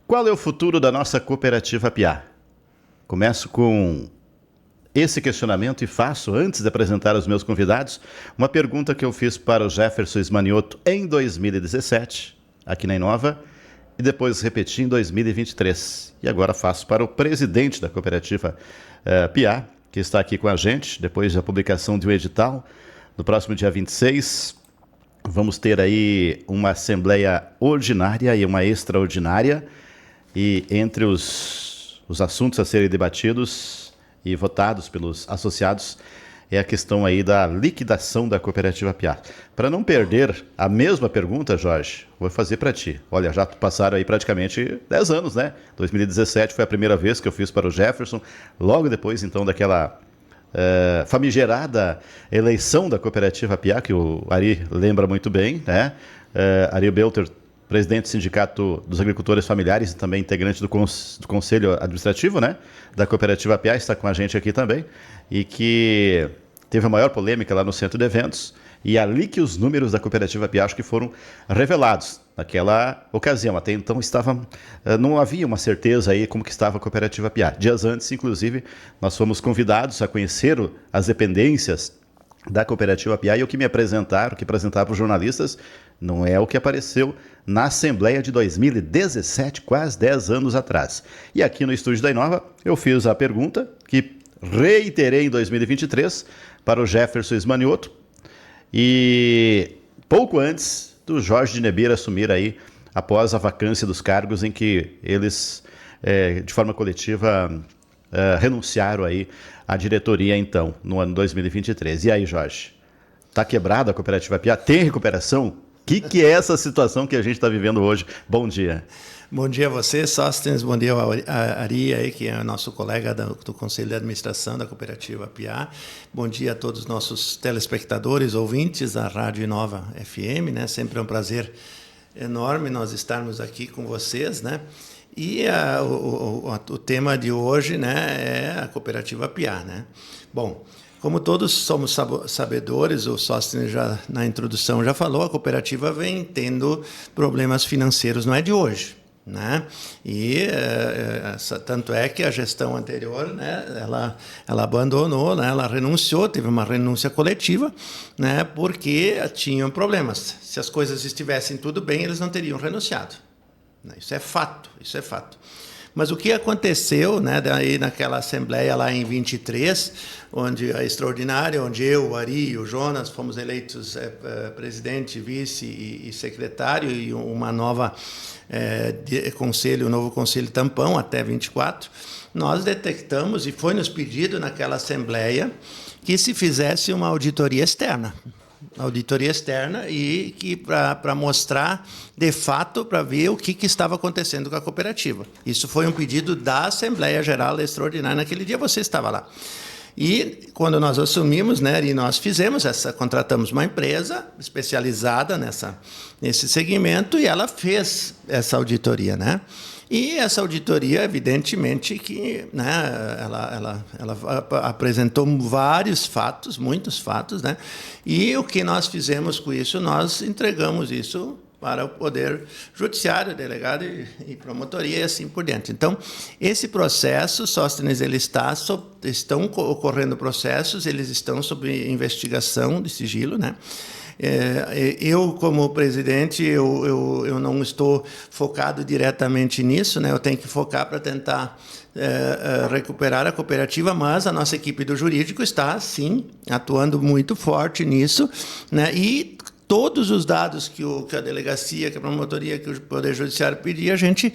Qual é o futuro da nossa cooperativa Piá? Começo com esse questionamento e faço, antes de apresentar os meus convidados, uma pergunta que eu fiz para o Jefferson Ismanioto em 2017, aqui na Inova, e depois repeti em 2023. E agora faço para o presidente da cooperativa Piá, que está aqui com a gente, depois da publicação de um edital. No próximo dia 26, vamos ter aí uma assembleia ordinária e uma extraordinária, e entre os assuntos a serem debatidos e votados pelos associados é a questão aí da liquidação da cooperativa Piá. Para não perder a mesma pergunta, Jorge, vou fazer para ti. Olha, já passaram aí praticamente 10 anos, né? 2017 foi a primeira vez que eu fiz para o Jefferson, logo depois, então, daquela famigerada eleição da cooperativa Piá, que o Ari lembra muito bem, né? Ari Belter, presidente do Sindicato dos Agricultores Familiares e também integrante do Conselho Administrativo, né, da Cooperativa Piá, está com a gente aqui também, e que teve a maior polêmica lá no centro de eventos, e ali que os números da Cooperativa Piá acho que foram revelados naquela ocasião. Até então não havia uma certeza aí como que estava a Cooperativa Piá. Dias antes, inclusive, nós fomos convidados a conhecer as dependências da Cooperativa Piá, e o que me apresentaram, o que apresentaram para os jornalistas, não é o que apareceu na Assembleia de 2017, quase 10 anos atrás. E aqui no estúdio da Inova, eu fiz a pergunta, que reiterei em 2023, para o Jefferson Ismanioto, e pouco antes do Jorge de Nebeira assumir aí, após a vacância dos cargos em que eles, de forma coletiva, renunciaram aí à diretoria, então, no ano 2023. E aí, Jorge? Está quebrada a Cooperativa Piá? Tem recuperação? O que é essa situação que a gente está vivendo hoje? Bom dia. Bom dia a você, Sóstenes. Bom dia ao Ari, aí, que é nosso colega do Conselho de Administração da Cooperativa Piá. Bom dia a todos os nossos telespectadores, ouvintes da Rádio Inova FM, né? Sempre é um prazer enorme nós estarmos aqui com vocês, né? E o tema de hoje, né, é a Cooperativa Piá, né? Bom, como todos somos sabedores, o Sóstenes já na introdução já falou, a cooperativa vem tendo problemas financeiros, não é de hoje, né? E tanto é que a gestão anterior, né, ela abandonou, né, ela renunciou, teve uma renúncia coletiva, né, porque tinham problemas. Se as coisas estivessem tudo bem, eles não teriam renunciado. Isso é fato, isso é fato. Mas o que aconteceu, né, daí naquela assembleia lá em 23, onde a extraordinária, onde eu, o Ari e o Jonas fomos eleitos presidente, vice e secretário, e uma nova conselho, um novo conselho tampão até 24, nós detectamos, e foi nos pedido naquela assembleia, que se fizesse uma auditoria externa. E que para mostrar, de fato, para ver o que estava acontecendo com a cooperativa. Isso foi um pedido da Assembleia Geral Extraordinária. Naquele dia você estava lá. E quando nós assumimos, né, e nós contratamos uma empresa especializada nesse segmento, e ela fez essa auditoria, né? E essa auditoria, evidentemente, que, né, ela apresentou vários fatos, muitos fatos, né? E o que nós fizemos com isso, nós entregamos isso para o Poder Judiciário, delegado e promotoria e assim por diante. Então, esse processo, Sóstenes, estão ocorrendo processos, eles estão sob investigação de sigilo, né? Eu, como presidente, eu não estou focado diretamente nisso, né? Eu tenho que focar para tentar recuperar a cooperativa, mas a nossa equipe do jurídico está, sim, atuando muito forte nisso, né? E todos os dados que a delegacia, que a promotoria, que o Poder Judiciário pedir, a gente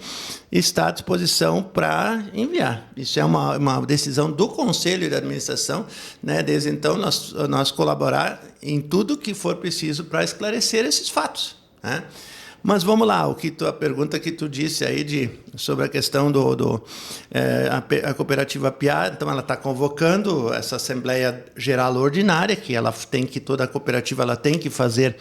está à disposição para enviar. Isso é uma decisão do Conselho de Administração, né? Desde então, nós colaborar em tudo que for preciso para esclarecer esses fatos, né? Mas vamos lá, a pergunta que tu disse aí sobre a questão a cooperativa Piá, então ela está convocando essa Assembleia Geral Ordinária, que toda a cooperativa ela tem que fazer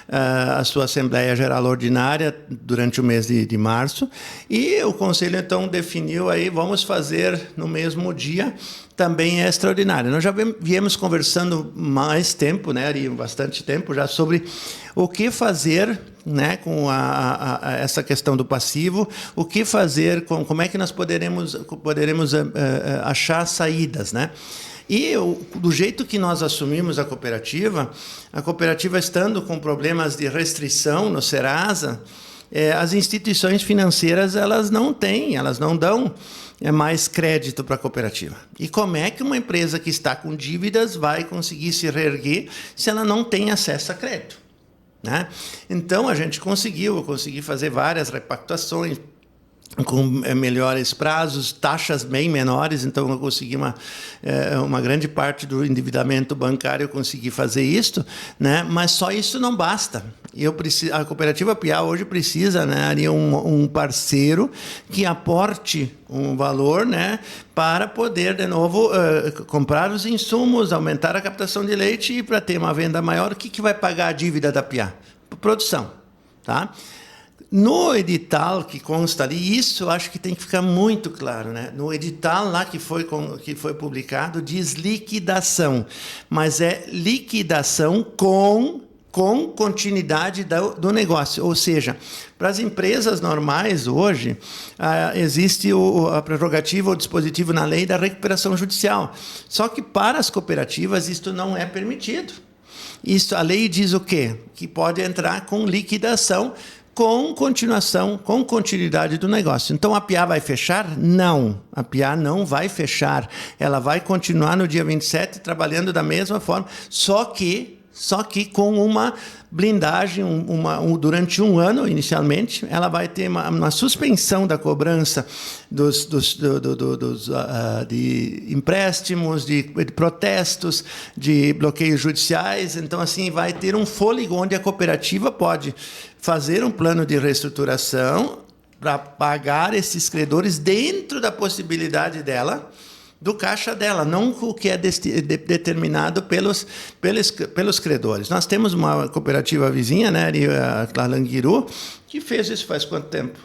a sua Assembleia Geral Ordinária durante o mês de março, e o Conselho, então, definiu aí, vamos fazer no mesmo dia, também é extraordinária. Nós já viemos conversando mais tempo, né, bastante tempo já, sobre o que fazer, né, com essa questão do passivo, o que fazer, como é que nós poderemos achar saídas, né? E do jeito que nós assumimos a cooperativa estando com problemas de restrição no Serasa, as instituições financeiras elas não dão mais crédito para a cooperativa. E como é que uma empresa que está com dívidas vai conseguir se reerguer se ela não tem acesso a crédito, né? Então, eu consegui fazer várias repactuações com melhores prazos, taxas bem menores, então eu consegui uma grande parte do endividamento bancário, eu consegui fazer isso, né? Mas só isso não basta. A Cooperativa Piá hoje precisa, né, um parceiro que aporte um valor, né, para poder, de novo, comprar os insumos, aumentar a captação de leite e para ter uma venda maior. O que vai pagar a dívida da Piá? Produção, tá? No edital que consta ali, isso eu acho que tem que ficar muito claro, né? No edital lá que foi publicado, diz liquidação, mas é liquidação com continuidade do negócio. Ou seja, para as empresas normais hoje, existe a prerrogativa, o dispositivo na lei da recuperação judicial. Só que para as cooperativas isto não é permitido. A lei diz o quê? Que pode entrar com liquidação, com continuidade do negócio. Então, a Piá vai fechar? Não, a Piá não vai fechar. Ela vai continuar no dia 27 trabalhando da mesma forma, só que com uma blindagem, durante um ano, inicialmente, ela vai ter uma suspensão da cobrança de empréstimos, de protestos, de bloqueios judiciais. Então, assim, vai ter um fôlego onde a cooperativa pode fazer um plano de reestruturação para pagar esses credores dentro da possibilidade dela, do caixa dela, não o que é determinado pelos credores. Nós temos uma cooperativa vizinha, né, a Clalanguiru, que fez isso faz quanto tempo?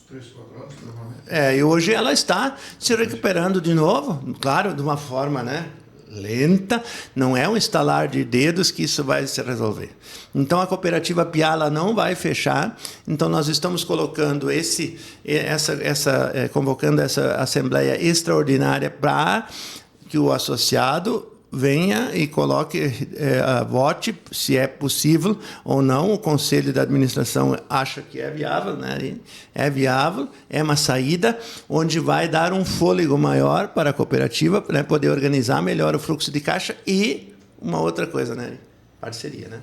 3, 4 anos, provavelmente. E hoje ela está se recuperando de novo, claro, de uma forma, né, lenta, não é um estalar de dedos que isso vai se resolver. Então, a Cooperativa Piá não vai fechar. Então, nós estamos colocando convocando essa Assembleia Extraordinária para que o associado venha e vote se é possível ou não. O Conselho da Administração acha que é viável, né? É viável, é uma saída onde vai dar um fôlego maior para a cooperativa, né, poder organizar melhor o fluxo de caixa e uma outra coisa, né? Parceria, né?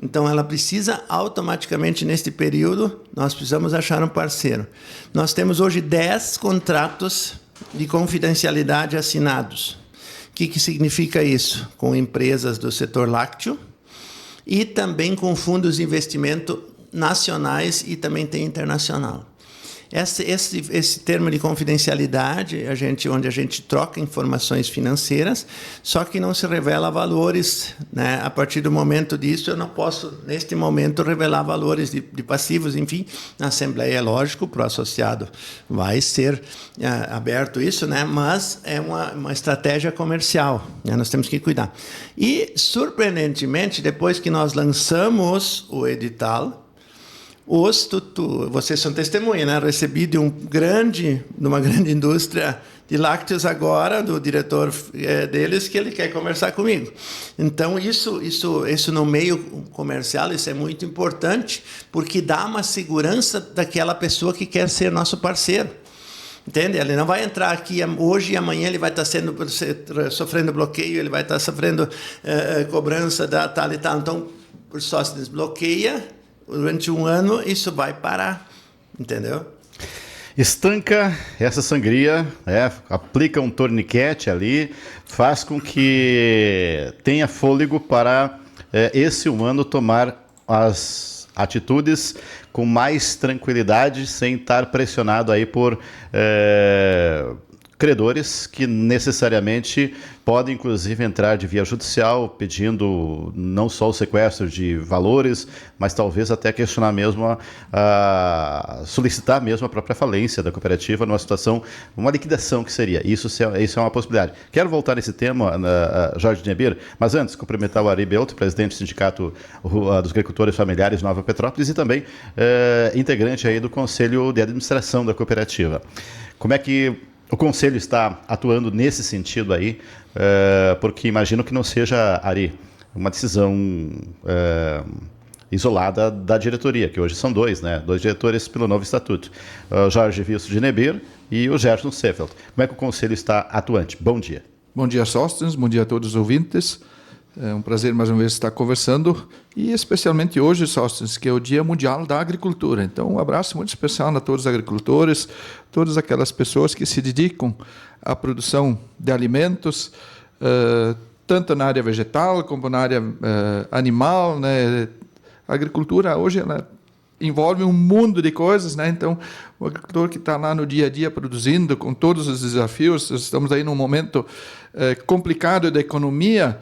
Então, ela precisa automaticamente, neste período, nós precisamos achar um parceiro. Nós temos hoje 10 contratos de confidencialidade assinados. O que significa isso? Com empresas do setor lácteo e também com fundos de investimento nacionais e também tem internacional. Esse termo de confidencialidade, onde a gente troca informações financeiras, só que não se revela valores, né? A partir do momento disso, eu não posso, neste momento, revelar valores de passivos, enfim. Na Assembleia, é lógico, para o associado vai ser aberto isso, né? Mas é uma estratégia comercial, né? Nós temos que cuidar. E, surpreendentemente, depois que nós lançamos o edital, vocês são testemunha, né? Recebi de uma grande indústria de lácteos agora, do diretor deles, que ele quer conversar comigo. Então, isso no meio comercial, isso é muito importante, porque dá uma segurança daquela pessoa que quer ser nosso parceiro. Entende? Ele não vai entrar aqui hoje e amanhã ele vai estar sofrendo bloqueio, ele vai estar sofrendo cobrança da tal e tal. Então, por só se desbloqueia, durante um ano, isso vai parar, entendeu? Estanca essa sangria, aplica um torniquete ali, faz com que tenha fôlego para esse humano tomar as atitudes com mais tranquilidade, sem estar pressionado aí por credores que necessariamente podem, inclusive, entrar de via judicial pedindo não só o sequestro de valores, mas talvez até questionar mesmo, solicitar mesmo a própria falência da cooperativa numa situação, uma liquidação que seria. Isso é uma possibilidade. Quero voltar nesse tema, Jorge Knebir, mas antes, cumprimentar o Ari Belto, presidente do Sindicato dos Agricultores Familiares de Nova Petrópolis e também integrante aí do Conselho de Administração da cooperativa. Como é que o Conselho está atuando nesse sentido aí? Porque imagino que não seja, Ari, uma decisão isolada da diretoria, que hoje são dois, né? 2 diretores pelo novo estatuto. O Jorge Wilson de Knebir e o Gerson Seefeld. Como é que o Conselho está atuante? Bom dia. Bom dia, Sóstenes. Bom dia a todos os ouvintes. É um prazer mais uma vez estar conversando, e especialmente hoje, Sóstenes, que é o Dia Mundial da Agricultura. Então, um abraço muito especial a todos os agricultores, todas aquelas pessoas que se dedicam à produção de alimentos, tanto na área vegetal como na área animal, né? A agricultura hoje ela envolve um mundo de coisas, né? Então, o agricultor que está lá no dia a dia produzindo, com todos os desafios, estamos aí num momento complicado da economia.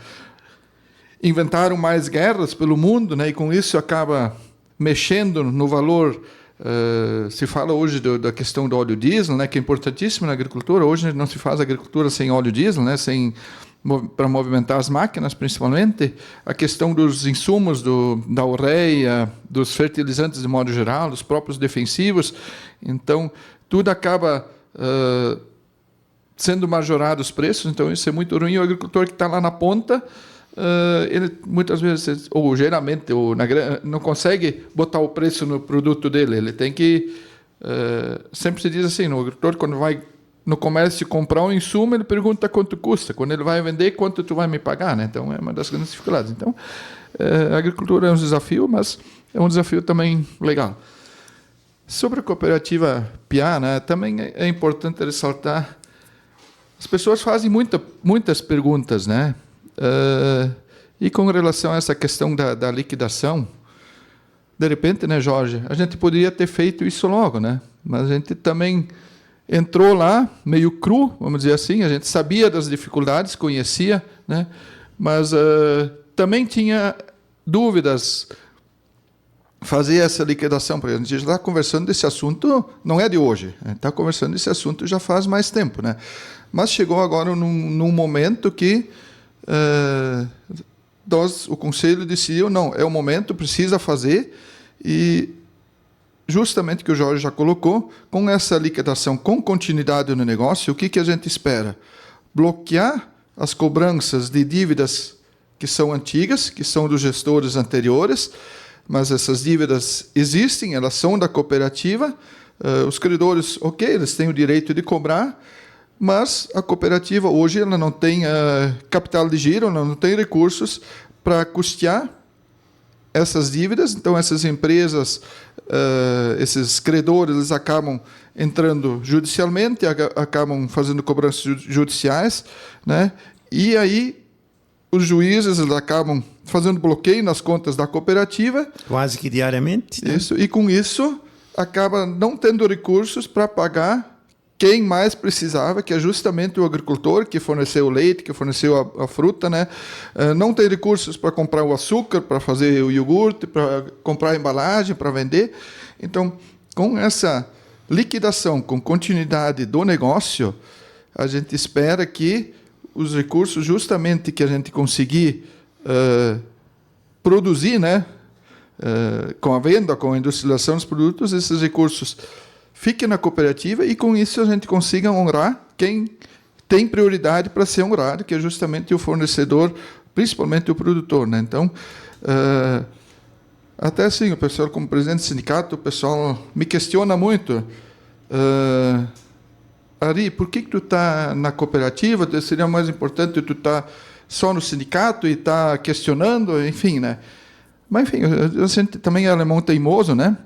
Inventaram mais guerras pelo mundo, né? E com isso acaba mexendo no valor. Se fala hoje da questão do óleo diesel, né? Que é importantíssimo na agricultura. Hoje não se faz agricultura sem óleo diesel, né? Para movimentar as máquinas, principalmente. A questão dos insumos, da ureia, dos fertilizantes de modo geral, dos próprios defensivos. Então, tudo acaba sendo majorado os preços. Então, isso é muito ruim. O agricultor que está lá na ponta, ele muitas vezes, ou geralmente, não consegue botar o preço no produto dele. Ele tem que... sempre se diz assim, o agricultor, quando vai no comércio comprar um insumo, ele pergunta quanto custa. Quando ele vai vender, quanto tu vai me pagar, né? Então, é uma das grandes dificuldades. Então, a agricultura é um desafio, mas é um desafio também legal. Sobre a cooperativa PIA, né, também é importante ressaltar, as pessoas fazem muitas perguntas, né? E com relação a essa questão da liquidação, de repente, né, Jorge, a gente poderia ter feito isso logo, né? Mas a gente também entrou lá meio cru, vamos dizer assim, a gente sabia das dificuldades, conhecia, né? Mas também tinha dúvidas fazer essa liquidação, porque a gente já está conversando desse assunto, não é de hoje, a gente está conversando desse assunto já faz mais tempo, né? Mas chegou agora num momento que o Conselho decidiu, não, é o momento, precisa fazer, e justamente que o Jorge já colocou, com essa liquidação, com continuidade no negócio, o que a gente espera? Bloquear as cobranças de dívidas que são antigas, que são dos gestores anteriores, mas essas dívidas existem, elas são da cooperativa, os credores, ok, eles têm o direito de cobrar, mas a cooperativa hoje ela não tem capital de giro, ela não tem recursos para custear essas dívidas. Então, essas empresas, esses credores, eles acabam entrando judicialmente, acabam fazendo cobranças judiciais, né? E aí os juízes eles acabam fazendo bloqueio nas contas da cooperativa. Quase que diariamente. Né? Isso, e com isso acaba não tendo recursos para pagar quem mais precisava, que é justamente o agricultor que forneceu o leite, que forneceu a fruta, né? Não tem recursos para comprar o açúcar, para fazer o iogurte, para comprar a embalagem, para vender. Então, com essa liquidação, com continuidade do negócio, a gente espera que os recursos, justamente que a gente conseguir produzir, né? Com a venda, com a industrialização dos produtos, esses recursos fique na cooperativa e, com isso, a gente consiga honrar quem tem prioridade para ser honrado, que é justamente o fornecedor, principalmente o produtor, né? Então, até assim, o pessoal, como presidente do sindicato, o pessoal me questiona muito. Ari, por que tu está na cooperativa? Seria mais importante tu estar só no sindicato e estar questionando, enfim, né? Mas, enfim, a gente também é alemão teimoso, né?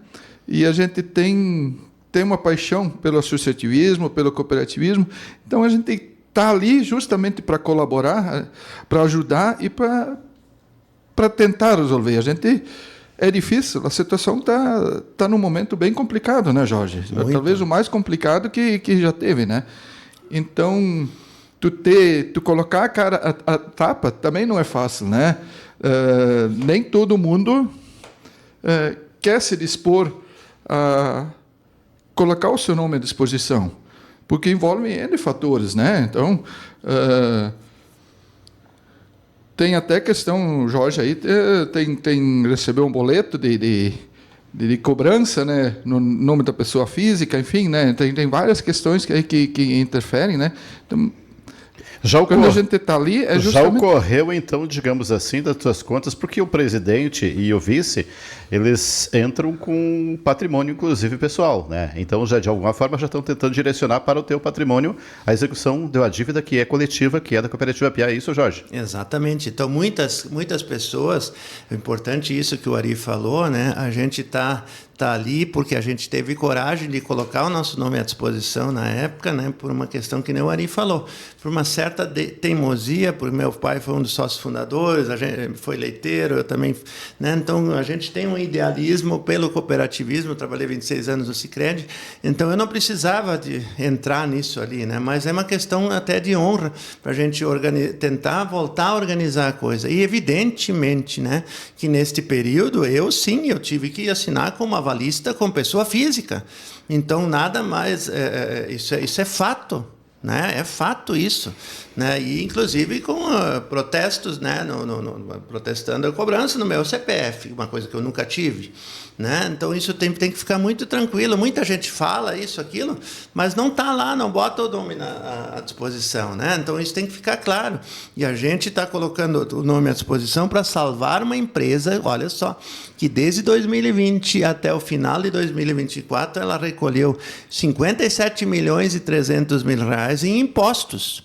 E a gente tem uma paixão pelo associativismo, pelo cooperativismo. Então, a gente está ali justamente para colaborar, para ajudar e para tentar resolver. A gente... É difícil, a situação está num momento bem complicado, né, Jorge? Muito. Talvez o mais complicado que já teve, né? Então, tu colocar a tapa também não é fácil, né? Nem todo mundo quer se dispor a colocar o seu nome à disposição, porque envolve N fatores, né? Então, tem até questão, Jorge aí recebeu um boleto de cobrança, né, no nome da pessoa física, enfim, né? Tem várias questões que interferem, né? Então, quando a gente está ali, já justamente... ocorreu, então, digamos assim, das tuas contas, porque o presidente e o vice, eles entram com patrimônio, inclusive, pessoal, né? Então, já de alguma forma, já estão tentando direcionar para o teu patrimônio a execução de uma dívida que é coletiva, que é da Cooperativa Piá. É isso, Jorge? Exatamente. Então, muitas pessoas, é importante isso que o Ari falou, né? A gente está ali porque a gente teve coragem de colocar o nosso nome à disposição na época, né? Por uma questão que nem o Ari falou, por uma certa teimosia, porque meu pai foi um dos sócios fundadores, a gente foi leiteiro, eu também, né? Então, a gente tem um idealismo pelo cooperativismo, eu trabalhei 26 anos no Sicredi, então eu não precisava de entrar nisso ali, né? Mas é uma questão até de honra para a gente tentar voltar a organizar a coisa. E evidentemente, né, que neste período eu tive que assinar com uma avalista com pessoa física. Então nada mais, isso é fato. Né? É fato isso, né? E inclusive com protestos, né? Protestando a cobrança no meu CPF, uma coisa que eu nunca tive, né? Então isso tem que ficar muito tranquilo. Muita gente fala isso, aquilo, mas não está lá, não bota o nome à disposição, né? Então isso tem que ficar claro. E a gente está colocando o nome à disposição para salvar uma empresa, olha só, que desde 2020 até o final de 2024 ela recolheu 57 milhões e 300 mil reais em impostos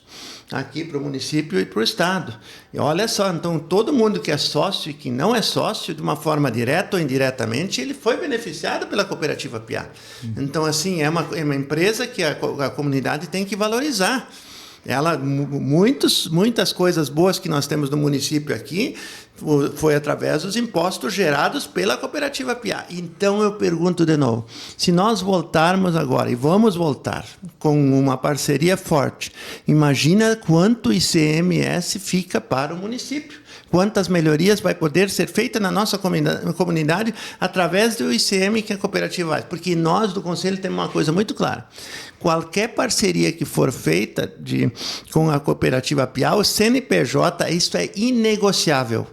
aqui para o município e para o estado. E olha só, então todo mundo que é sócio e que não é sócio, de uma forma direta ou indiretamente, ele foi beneficiado pela Cooperativa Piá. Então, assim, é uma empresa que a comunidade tem que valorizar. Muitas coisas boas que nós temos no município aqui foi através dos impostos gerados pela Cooperativa Piá. Então eu pergunto de novo, se nós voltarmos agora, e vamos voltar, com uma parceria forte, imagina quanto ICMS fica para o município. Quantas melhorias vai poder ser feita na nossa comunidade através do ICM que a cooperativa faz. Porque nós, do Conselho, temos uma coisa muito clara. Qualquer parceria que for feita com a Cooperativa Piá, o CNPJ, isso é inegociável.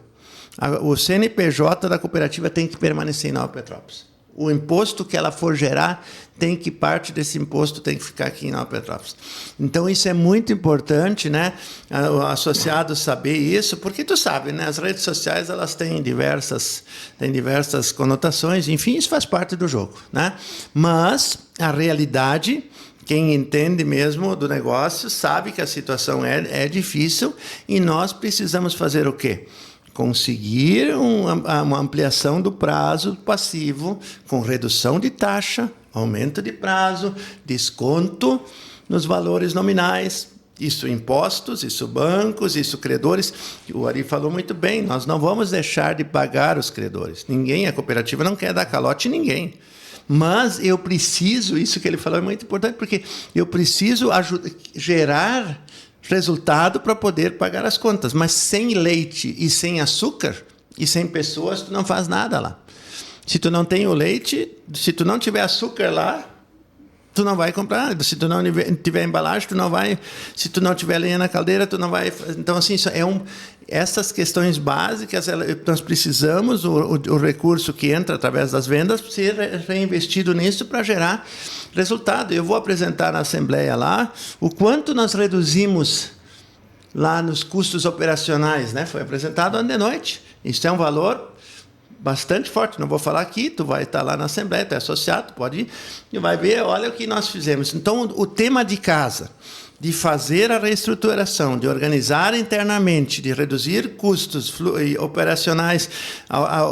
O CNPJ da cooperativa tem que permanecer em Nova Petrópolis. O imposto que ela for gerar, parte desse imposto tem que ficar aqui em Nova Petrópolis. Então, isso é muito importante, né? O associado saber isso, porque tu sabe, né? As redes sociais, elas têm diversas conotações, enfim, isso faz parte do jogo, né? Mas a realidade, quem entende mesmo do negócio, sabe que a situação é difícil e nós precisamos fazer o quê? Conseguir uma ampliação do prazo passivo com redução de taxa, aumento de prazo, desconto nos valores nominais, isso impostos, isso bancos, isso credores. O Ari falou muito bem, nós não vamos deixar de pagar os credores. A cooperativa não quer dar calote em ninguém. Mas eu preciso, isso que ele falou é muito importante, porque eu preciso gerar resultado para poder pagar as contas. Mas sem leite e sem açúcar e sem pessoas, tu não faz nada lá. Se tu não tem o leite, se tu não tiver açúcar lá, tu não vai comprar. Se tu não tiver embalagem, tu não vai. Se tu não tiver lenha na caldeira, tu não vai. Então, assim, isso essas questões básicas, nós precisamos, o recurso que entra através das vendas, ser reinvestido nisso para gerar resultado. Eu vou apresentar na Assembleia lá o quanto nós reduzimos lá nos custos operacionais, né? Foi apresentado ontem de noite. Isso é um valor bastante forte. Não vou falar aqui, tu vai estar lá na Assembleia, tu é associado, tu pode ir e vai ver, olha o que nós fizemos. Então, o tema de casa, de fazer a reestruturação, de organizar internamente, de reduzir custos operacionais,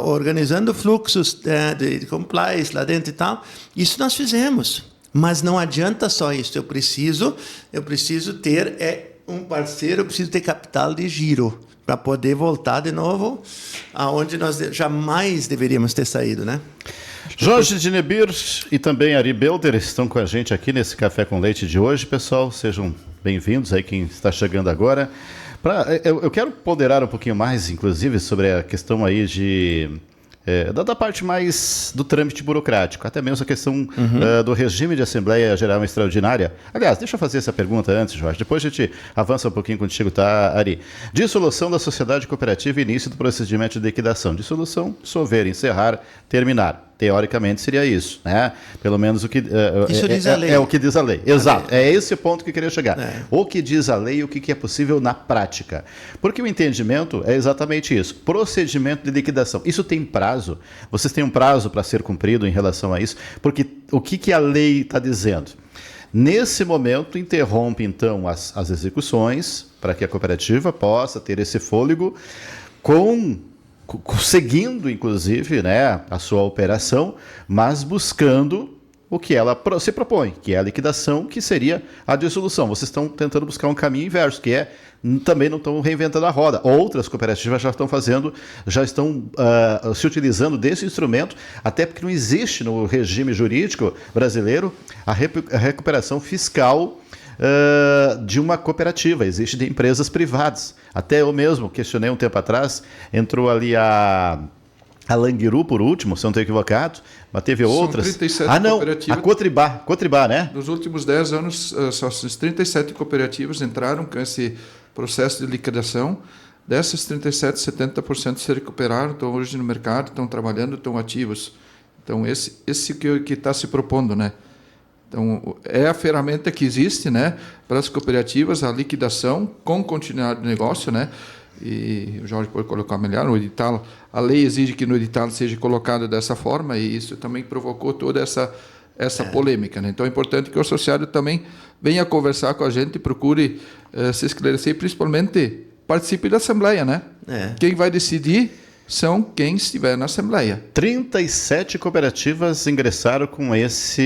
organizando fluxos de compliance lá dentro e tal, isso nós fizemos. Mas não adianta só isso. Eu preciso ter um parceiro, eu preciso ter capital de giro para poder voltar de novo aonde nós jamais deveríamos ter saído, né? Jorge Dinebir e também Ari Belder estão com a gente aqui nesse Café com Leite de hoje, pessoal. Sejam bem-vindos aí quem está chegando agora. Eu quero ponderar um pouquinho mais, inclusive, sobre a questão aí da parte mais do trâmite burocrático, até mesmo a questão do regime de Assembleia Geral Extraordinária. Aliás, deixa eu fazer essa pergunta antes, Jorge, depois a gente avança um pouquinho contigo, tá, Ari? Dissolução da sociedade cooperativa e início do procedimento de liquidação. Dissolução, dissolver, encerrar, terminar. Teoricamente seria isso, né? Pelo menos o que isso diz a lei. É o que diz a lei. Exato. É esse o ponto que eu queria chegar. O que diz a lei e o que é possível na prática. Porque o entendimento é exatamente isso. Procedimento de liquidação. Isso tem prazo? Vocês têm um prazo para ser cumprido em relação a isso? Porque o que a lei está dizendo? Nesse momento, interrompe então as execuções para que a cooperativa possa ter esse fôlego seguindo, inclusive, né, a sua operação, mas buscando o que ela se propõe, que é a liquidação, que seria a dissolução. Vocês estão tentando buscar um caminho inverso, que é também não estão reinventando a roda. Outras cooperativas já estão se utilizando desse instrumento, até porque não existe no regime jurídico brasileiro a recuperação fiscal de uma cooperativa, existe de empresas privadas. Até eu mesmo questionei um tempo atrás, entrou ali a Languiru por último, se eu não estou equivocado, mas teve outras. 37 cooperativas. A Cotribá, né? Nos últimos 10 anos, só as 37 cooperativas entraram com esse processo de liquidação. Dessas 37, 70% se recuperaram, estão hoje no mercado, estão trabalhando, estão ativos. Então, esse que está se propondo, né? Então, é a ferramenta que existe, né, para as cooperativas, a liquidação com continuidade do negócio, né? E o Jorge pode colocar melhor no edital. A lei exige que no edital seja colocado dessa forma e isso também provocou toda essa polêmica, né? Então, é importante que o associado também venha conversar com a gente e procure se esclarecer e, principalmente, participe da Assembleia, né? Quem vai decidir são quem estiver na Assembleia. 37 cooperativas ingressaram com essa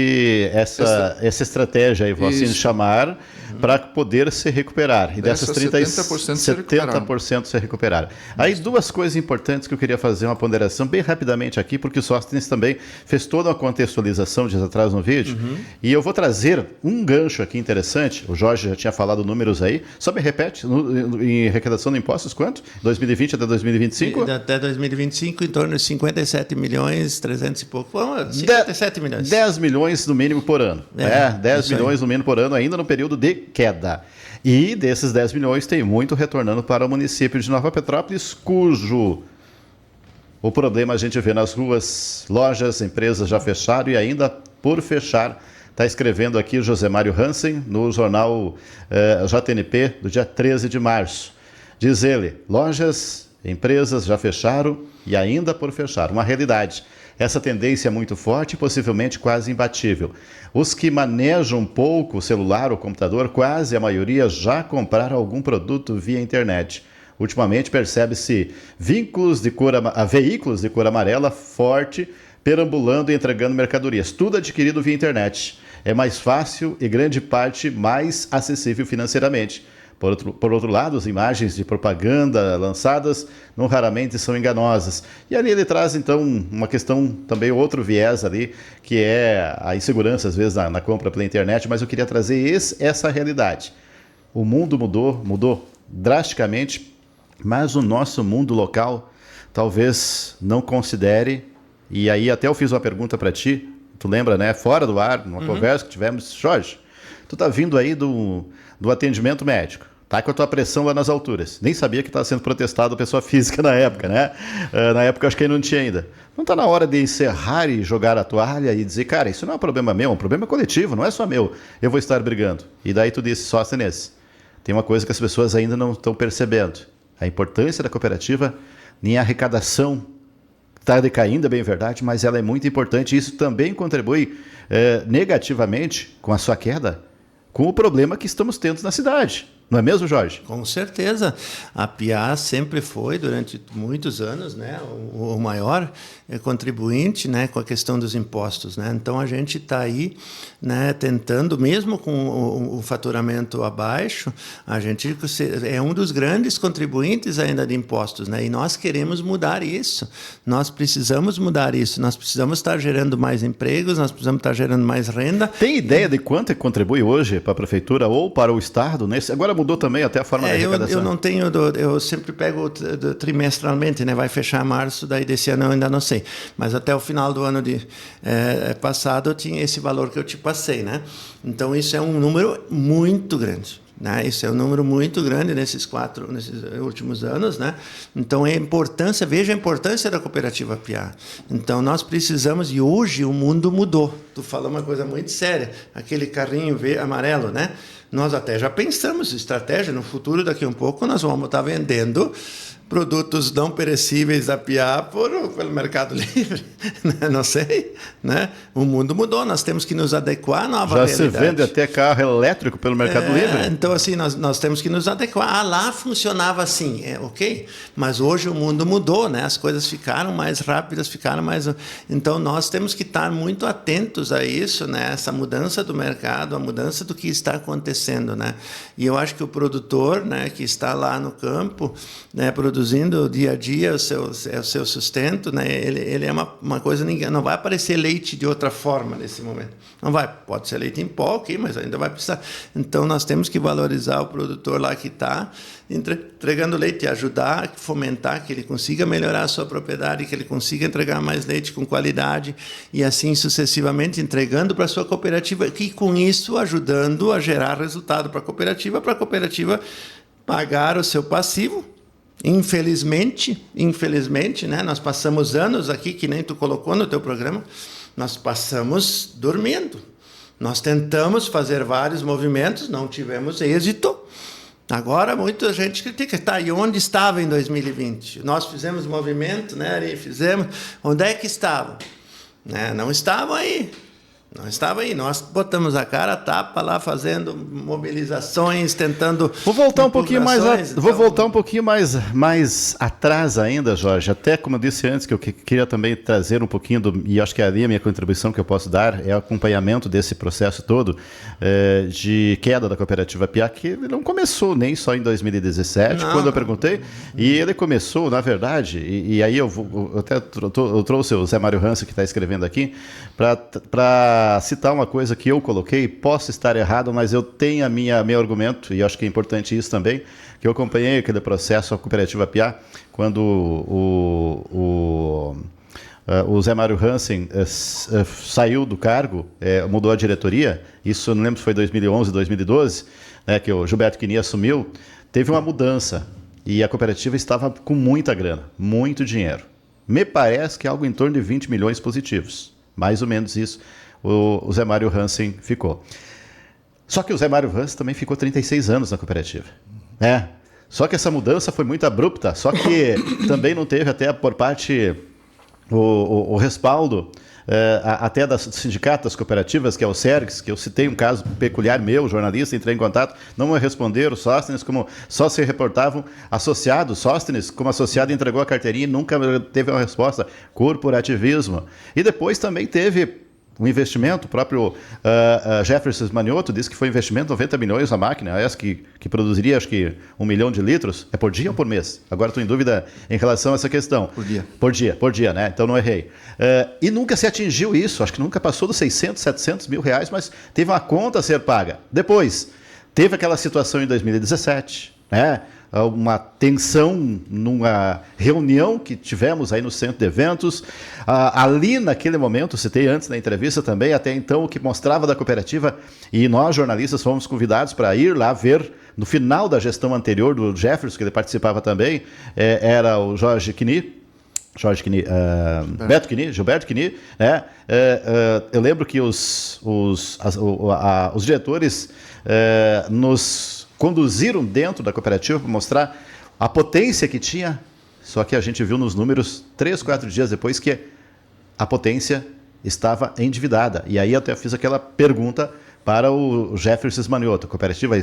estratégia, aí, vou assim chamar, para poder se recuperar. E dessas 70% se recuperaram. Aí duas coisas importantes que eu queria fazer uma ponderação bem rapidamente aqui, porque o Sóstenes também fez toda uma contextualização dias atrás no vídeo, e eu vou trazer um gancho aqui interessante. O Jorge já tinha falado números aí, só me repete, em arrecadação de impostos, quanto? 2020 até 2025? Até 2025, em torno de 57 milhões, 300 e pouco. 57 milhões. 10 milhões no mínimo por ano. 10 milhões no mínimo por ano, ainda no período de queda. E desses 10 milhões, tem muito retornando para o município de Nova Petrópolis, cujo o problema a gente vê nas ruas, lojas, empresas já fecharam e ainda por fechar. Está escrevendo aqui o José Mário Hansen no jornal JNP do dia 13 de março. Diz ele, lojas, empresas já fecharam e ainda por fechar. Uma realidade. Essa tendência é muito forte e possivelmente quase imbatível. Os que manejam um pouco o celular ou computador, quase a maioria já compraram algum produto via internet. Ultimamente percebe-se veículos de cor amarela forte perambulando e entregando mercadorias. Tudo adquirido via internet. É mais fácil e grande parte mais acessível financeiramente. Por outro lado, as imagens de propaganda lançadas não raramente são enganosas. E ali ele traz, então, uma questão, também outro viés ali, que é a insegurança, às vezes, na compra pela internet, mas eu queria trazer essa realidade. O mundo mudou drasticamente, mas o nosso mundo local talvez não considere, e aí até eu fiz uma pergunta para ti, tu lembra, né, fora do ar, numa conversa que tivemos, Jorge, tu tá vindo aí do atendimento médico, tá com a tua pressão lá nas alturas. Nem sabia que estava sendo protestado pessoa física na época, né? Na época eu acho que aí não tinha ainda. Não está na hora de encerrar e jogar a toalha e dizer, cara, isso não é um problema meu, é um problema coletivo, não é só meu, eu vou estar brigando. E daí tu disse, Sóstenes, tem uma coisa que as pessoas ainda não estão percebendo. A importância da cooperativa em arrecadação está decaindo, é bem verdade, mas ela é muito importante e isso também contribui negativamente com a sua queda, com o problema que estamos tendo na cidade. Não é mesmo, Jorge? Com certeza. A Piá sempre foi, durante muitos anos, né, o maior contribuinte, né, com a questão dos impostos, né? Então, a gente está aí, né, tentando, mesmo com o faturamento abaixo, a gente é um dos grandes contribuintes ainda de impostos, né? E nós queremos mudar isso. Nós precisamos mudar isso. Nós precisamos estar gerando mais empregos, nós precisamos estar gerando mais renda. Tem ideia de quanto é que contribui hoje para a prefeitura ou para o Estado? Agora mudou também até a forma de arrecadação. Eu não tenho, eu sempre pego trimestralmente, né? Vai fechar março, daí desse ano eu ainda não sei. Mas até o final do ano passado eu tinha esse valor que eu te passei, né? Então isso é um número muito grande. Né? Isso é um número muito grande nesses últimos anos, né? Então veja a importância da cooperativa Piá. Então nós precisamos, e hoje o mundo mudou. Tu falou uma coisa muito séria, aquele carrinho amarelo, né? Nós até já pensamos em estratégia, no futuro, daqui a um pouco, nós vamos estar vendendo produtos não perecíveis da Piá pelo Mercado Livre. Não sei, né? O mundo mudou, nós temos que nos adequar à nova realidade. Já se vende até carro elétrico pelo Mercado Livre. Então, assim, nós temos que nos adequar. Lá funcionava assim, ok? Mas hoje o mundo mudou, né? As coisas ficaram mais rápidas, Então, nós temos que estar muito atentos a isso, né? Essa mudança do mercado, a mudança do que está acontecendo, né? E eu acho que o produtor, né, que está lá no campo, né, produzindo dia a dia o seu sustento, né? Ele é uma coisa, não vai aparecer leite de outra forma nesse momento. Não vai, pode ser leite em pó, ok, mas ainda vai precisar. Então nós temos que valorizar o produtor lá que está entregando leite e ajudar, fomentar que ele consiga melhorar a sua propriedade, que ele consiga entregar mais leite com qualidade e assim sucessivamente entregando para a sua cooperativa e com isso ajudando a gerar resultado para a cooperativa pagar o seu passivo. Infelizmente, né, nós passamos anos aqui, que nem tu colocou no teu programa, nós passamos dormindo. Nós tentamos fazer vários movimentos, não tivemos êxito. Agora, muita gente critica. Tá, e onde estava em 2020? Nós fizemos movimento, né, fizemos. Onde é que estavam? Né, não estavam aí. Não estava aí, nós botamos a cara a tapa lá fazendo mobilizações, tentando. Vou voltar um pouquinho mais atrás ainda, Jorge. Até como eu disse antes, que eu queria também trazer um pouquinho e acho que ali a minha contribuição que eu posso dar é o acompanhamento desse processo todo de queda da cooperativa Piá, que não começou nem só em 2017, quando eu perguntei, e ele começou, na verdade, e aí eu trouxe o Zé Mário Hansen, que está escrevendo aqui, para citar uma coisa que eu coloquei, posso estar errado, mas eu tenho meu argumento, e acho que é importante isso também, que eu acompanhei aquele processo, a cooperativa Piá, quando o Zé Mário Hansen saiu do cargo, mudou a diretoria, isso não lembro se foi 2011, 2012, né, que o Gilberto Quini assumiu, teve uma mudança, e a cooperativa estava com muita grana, muito dinheiro. Me parece que é algo em torno de 20 milhões positivos, mais ou menos isso. O Zé Mário Hansen ficou. Só que o Zé Mário Hansen também ficou 36 anos na cooperativa. Só que essa mudança foi muito abrupta, só que também não teve até por parte o respaldo até do sindicato das cooperativas, que é o SERGS, que eu citei um caso peculiar meu, jornalista, entrei em contato, não me responderam, Sóstenes, como só se reportavam associados, Sóstenes, como associado, entregou a carteirinha e nunca teve uma resposta, corporativismo. E depois também teve um investimento, o próprio Jefferson Ismanioto disse que foi investimento 90 milhões na máquina, essa que produziria acho que 1 milhão de litros, é por dia ou por mês? Agora estou em dúvida em relação a essa questão. Por dia, né? Então não errei. E nunca se atingiu isso, acho que nunca passou dos 600, 700 mil reais, mas teve uma conta a ser paga. Depois, teve aquela situação em 2017, né? Uma tensão numa reunião que tivemos aí no centro de eventos. Ali, naquele momento, citei antes na entrevista também, até então, o que mostrava da cooperativa, e nós, jornalistas, fomos convidados para ir lá ver, no final da gestão anterior do Jefferson, que ele participava também, era o Gilberto Quini, né? Eu lembro que os diretores nos conduziram dentro da cooperativa para mostrar a potência que tinha, só que a gente viu nos números 3, 4 dias depois que a potência estava endividada. E aí eu até fiz aquela pergunta para o Jefferson Manioto, a cooperativa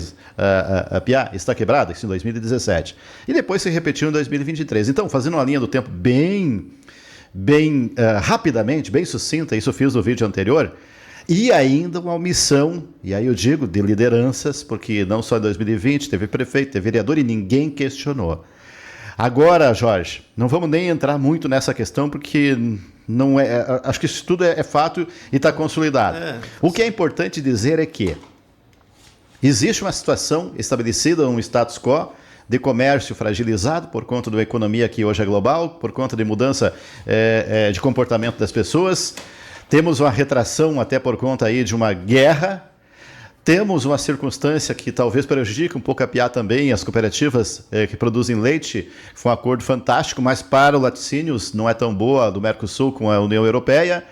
a Piá está quebrada, isso em 2017. E depois se repetiu em 2023. Então, fazendo uma linha do tempo bem rapidamente, bem sucinta, isso eu fiz no vídeo anterior, e ainda uma omissão, e aí eu digo, de lideranças, porque não só em 2020 teve prefeito, teve vereador e ninguém questionou. Agora, Jorge, não vamos nem entrar muito nessa questão, porque não acho que isso tudo é fato e está consolidado. O que é importante dizer é que existe uma situação estabelecida, um status quo de comércio fragilizado por conta da economia que hoje é global, por conta de mudança de comportamento das pessoas. Temos uma retração até por conta aí de uma guerra. Temos uma circunstância que talvez prejudique um pouco a Piá também, as cooperativas que produzem leite. Foi um acordo fantástico, mas para o laticínios não é tão boa do Mercosul com a União Europeia.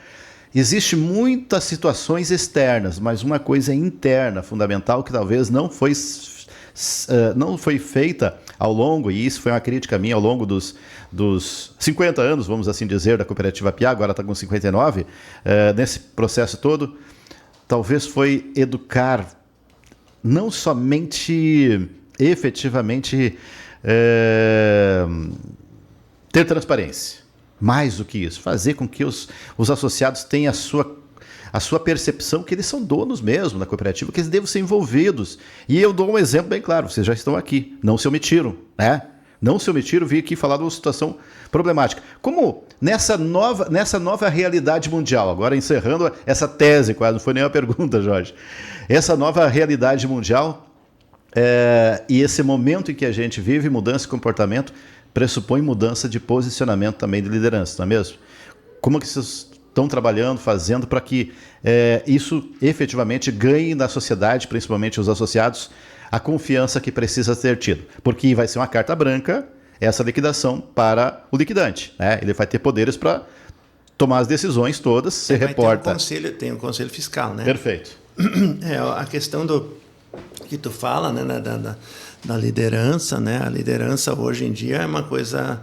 Existem muitas situações externas, mas uma coisa interna, fundamental, que talvez não foi feita ao longo, e isso foi uma crítica minha ao longo dos 50 anos, vamos assim dizer, da cooperativa Piá, agora está com 59, nesse processo todo. Talvez foi educar, não somente efetivamente ter transparência, mais do que isso, fazer com que os associados tenham a sua percepção que eles são donos mesmo da cooperativa, que eles devem ser envolvidos. E eu dou um exemplo bem claro, vocês já estão aqui, não se omitiram, né? Não se omitiram, vim aqui falar de uma situação problemática. Como nessa nova realidade mundial, agora encerrando essa tese quase, não foi nem uma pergunta, Jorge, essa nova realidade mundial e esse momento em que a gente vive, mudança de comportamento, pressupõe mudança de posicionamento também de liderança, não é mesmo? Como que vocês estão trabalhando, fazendo para que isso efetivamente ganhe na sociedade, principalmente os associados, a confiança que precisa ser tido? Porque vai ser uma carta branca essa liquidação para o liquidante, né? Ele vai ter poderes para tomar as decisões todas, se reporta. Tem um conselho fiscal, né? Perfeito. A questão do que tu fala, né, da liderança, né? A liderança hoje em dia é uma coisa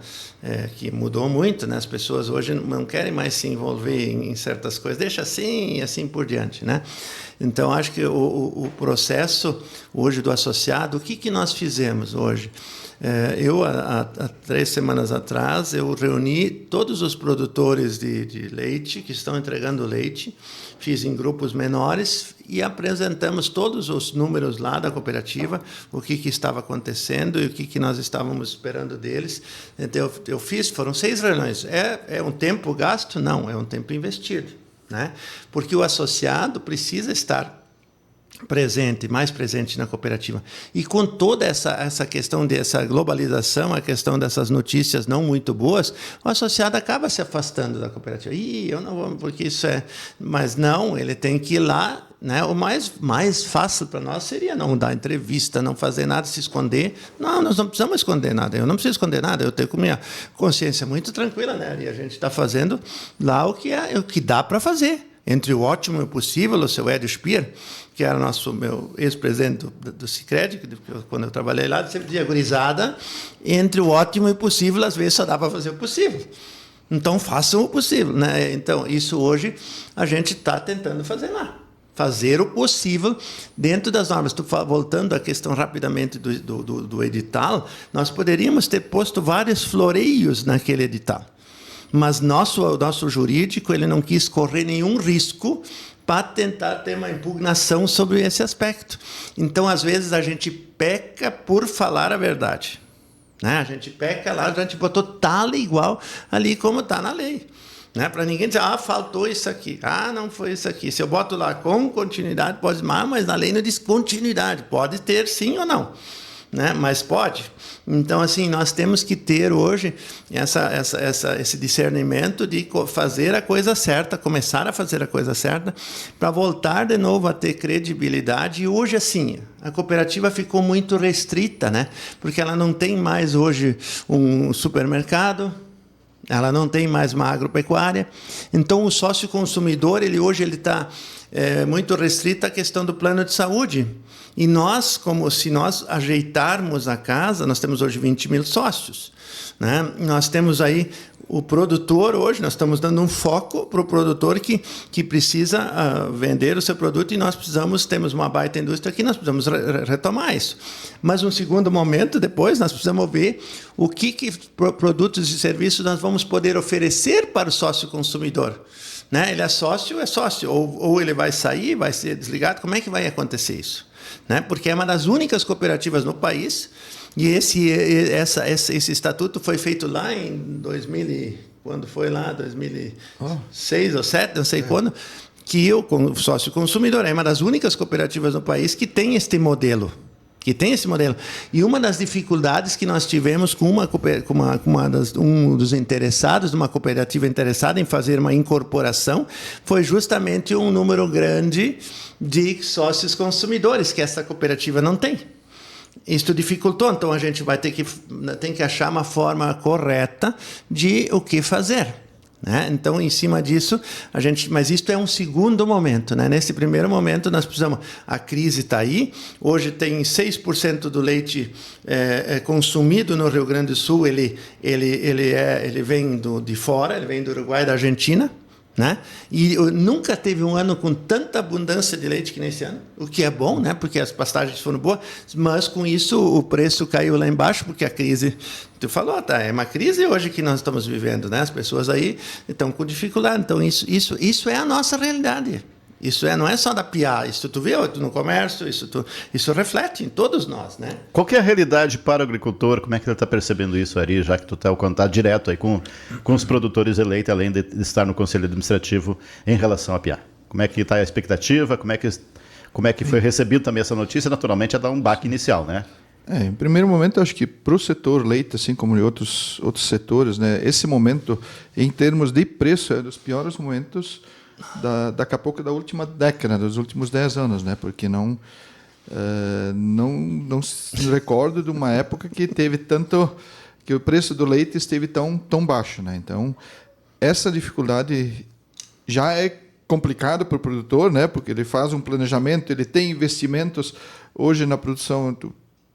que mudou muito, né? As pessoas hoje não querem mais se envolver em certas coisas, deixa assim e assim por diante, né? Então, acho que o processo hoje do associado, o que nós fizemos hoje? Eu, há 3 semanas atrás, eu reuni todos os produtores de leite que estão entregando leite, fiz em grupos menores e apresentamos todos os números lá da cooperativa, o que estava acontecendo e o que nós estávamos esperando deles. Então, foram 6 reuniões. É um tempo gasto? Não, é um tempo investido, né? Porque o associado precisa estar mais presente na cooperativa. E com toda essa questão dessa globalização, a questão dessas notícias não muito boas, o associado acaba se afastando da cooperativa. Eu não vou, porque isso é... Mas não, ele tem que ir lá, né? O mais fácil para nós seria não dar entrevista, não fazer nada, se esconder. Não, nós não precisamos esconder nada. Eu não preciso esconder nada. Eu tenho com minha consciência muito tranquila, né? E a gente está fazendo lá o que dá para fazer. Entre o ótimo e o possível, o seu Hélio Spier, que era meu ex-presidente do Sicredi, quando eu trabalhei lá, sempre dizia, gurizada, entre o ótimo e o possível, às vezes só dá para fazer o possível. Então, façam o possível, né? Então, isso hoje a gente está tentando fazer lá. Fazer o possível dentro das normas. Voltando à questão rapidamente do edital, nós poderíamos ter posto vários floreios naquele edital. Mas o nosso jurídico ele não quis correr nenhum risco para tentar ter uma impugnação sobre esse aspecto. Então, às vezes, a gente peca por falar a verdade, né? A gente peca lá, a gente botou tal e igual ali como está na lei, né? Para ninguém dizer, faltou isso aqui, não foi isso aqui. Se eu boto lá com continuidade, pode, mas na lei não diz continuidade, pode ter sim ou não, né? Mas pode. Então, assim, nós temos que ter hoje esse discernimento de fazer a coisa certa, começar a fazer a coisa certa, para voltar de novo a ter credibilidade. E hoje, assim, a cooperativa ficou muito restrita, né? Porque ela não tem mais hoje um supermercado, ela não tem mais uma agropecuária. Então, o sócio consumidor, hoje ele está muito restrito à questão do plano de saúde. E nós, se nós ajeitarmos a casa, nós temos hoje 20 mil sócios, né? Nós temos aí o produtor hoje, nós estamos dando um foco para o produtor que precisa vender o seu produto e nós temos uma baita indústria aqui, nós precisamos retomar isso. Mas um segundo momento, depois, nós precisamos ver o que produtos e serviços nós vamos poder oferecer para o sócio consumidor. Né? Ele é sócio, ou ele vai sair, vai ser desligado, como é que vai acontecer isso? Né? Porque é uma das únicas cooperativas no país, e esse estatuto foi feito lá em 2000, quando foi lá, 2006 ou 2007, não sei quando, que o sócio consumidor é uma das únicas cooperativas no país que tem este modelo. E uma das dificuldades que nós tivemos com um dos interessados, uma cooperativa interessada em fazer uma incorporação, foi justamente um número grande de sócios consumidores, que essa cooperativa não tem. Isso dificultou, então a gente vai ter que achar uma forma correta de o que fazer. Né? Então, em cima disso, mas isso é um segundo momento. Né? Nesse primeiro momento, nós precisamos. A crise está aí. Hoje tem 6% do leite consumido no Rio Grande do Sul. Ele vem de fora, ele vem do Uruguai e da Argentina. Né? E nunca teve um ano com tanta abundância de leite que nesse ano, o que é bom, né? Porque as pastagens foram boas, mas com isso o preço caiu lá embaixo, porque a crise, tu falou, tá? É uma crise hoje que nós estamos vivendo, né? As pessoas aí estão com dificuldade, então isso é a nossa realidade. Não é só da PIA, isso tu vê no comércio, isso reflete em todos nós, né? Qual que é a realidade para o agricultor? Como é que ele está percebendo isso, Ari, já que tu está o contato direto aí com os produtores de leite, além de estar no Conselho Administrativo em relação à PIA? Como é que está a expectativa? Como é que foi recebido também essa notícia? Naturalmente, é dar um baque inicial, né? Em primeiro momento, acho que para o setor leite, assim como em outros setores, né, esse momento, em termos de preço, é dos piores momentos daqui a pouco da última década, dos últimos 10 anos, né? Porque não se recordo de uma época que teve que o preço do leite esteve tão baixo, né? Então, essa dificuldade já é complicado para o produtor, né? Porque ele faz um planejamento, ele tem investimentos. Hoje na produção,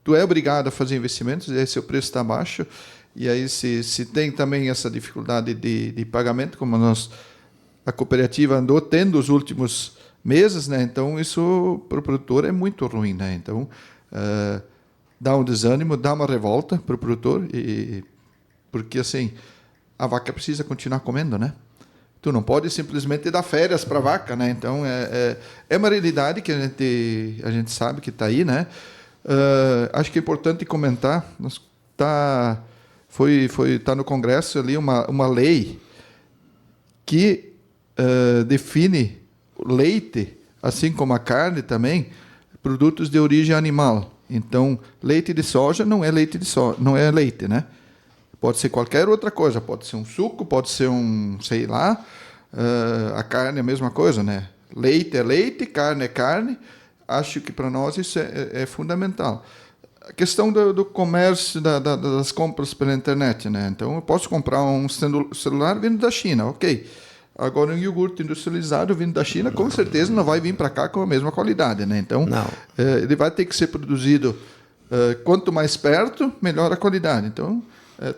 tu é obrigado a fazer investimentos, e aí seu preço está baixo, e aí se tem também essa dificuldade de pagamento, como a cooperativa andou tendo os últimos meses, né? Então isso para o produtor é muito ruim, né? Então dá um desânimo, dá uma revolta para o produtor, porque assim a vaca precisa continuar comendo, né? Tu não pode simplesmente dar férias para a vaca, né? Então é uma realidade que a gente sabe que está aí, né? Acho que é importante comentar, tá no Congresso ali uma lei que define o leite, assim como a carne também, produtos de origem animal. Então, leite de soja não é leite não é leite, né? Pode ser qualquer outra coisa, pode ser um suco, pode ser sei lá, a carne é a mesma coisa, né? Leite é leite, carne é carne. Acho que para nós isso é fundamental. A questão do comércio, das compras pela internet, né? Então, eu posso comprar um celular vindo da China, ok. Agora, um iogurte industrializado vindo da China, com certeza não vai vir para cá com a mesma qualidade, né? Então, ele vai ter que ser produzido quanto mais perto, melhor a qualidade. Então,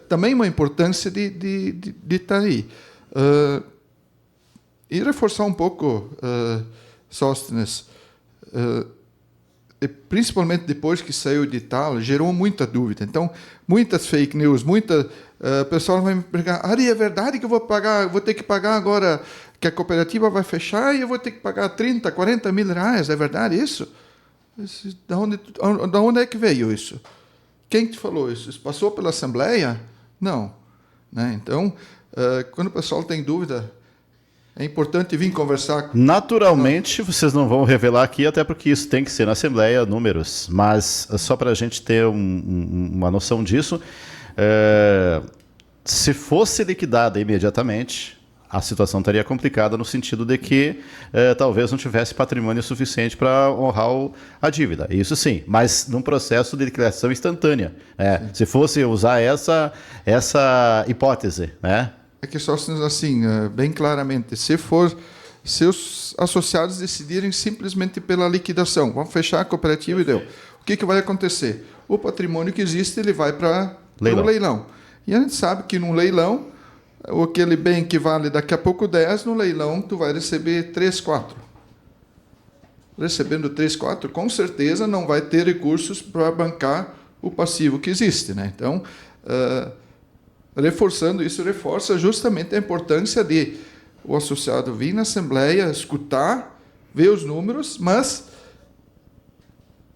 também uma importância de estar aí. E reforçar um pouco, Sóstenes, principalmente depois que saiu o edital, gerou muita dúvida. Então, muitas fake news, o pessoal vai me perguntar, Ari, é verdade que eu vou ter que pagar agora, que a cooperativa vai fechar e eu vou ter que pagar 30, 40 mil reais? É verdade isso? Da onde é que veio isso? Quem te falou isso? Isso passou pela Assembleia? Não. Né? Então, quando o pessoal tem dúvida, é importante vir conversar. Naturalmente, vocês não vão revelar aqui, até porque isso tem que ser na Assembleia, números. Mas só para a gente ter uma noção disso, se fosse liquidada imediatamente, a situação estaria complicada no sentido de que talvez não tivesse patrimônio suficiente para honrar a dívida. Isso sim, mas num processo de liquidação instantânea. Se fosse usar essa hipótese, né? É que só assim, bem claramente, se os associados decidirem simplesmente pela liquidação, vamos fechar a cooperativa e deu. O que vai acontecer? O patrimônio que existe, ele vai para o leilão. E a gente sabe que num leilão, aquele bem que vale daqui a pouco 10, no leilão tu vai receber 3, 4. Recebendo 3, 4, com certeza não vai ter recursos para bancar o passivo que existe, né? Então, reforçando isso, reforça justamente a importância de o associado vir na Assembleia, escutar, ver os números, mas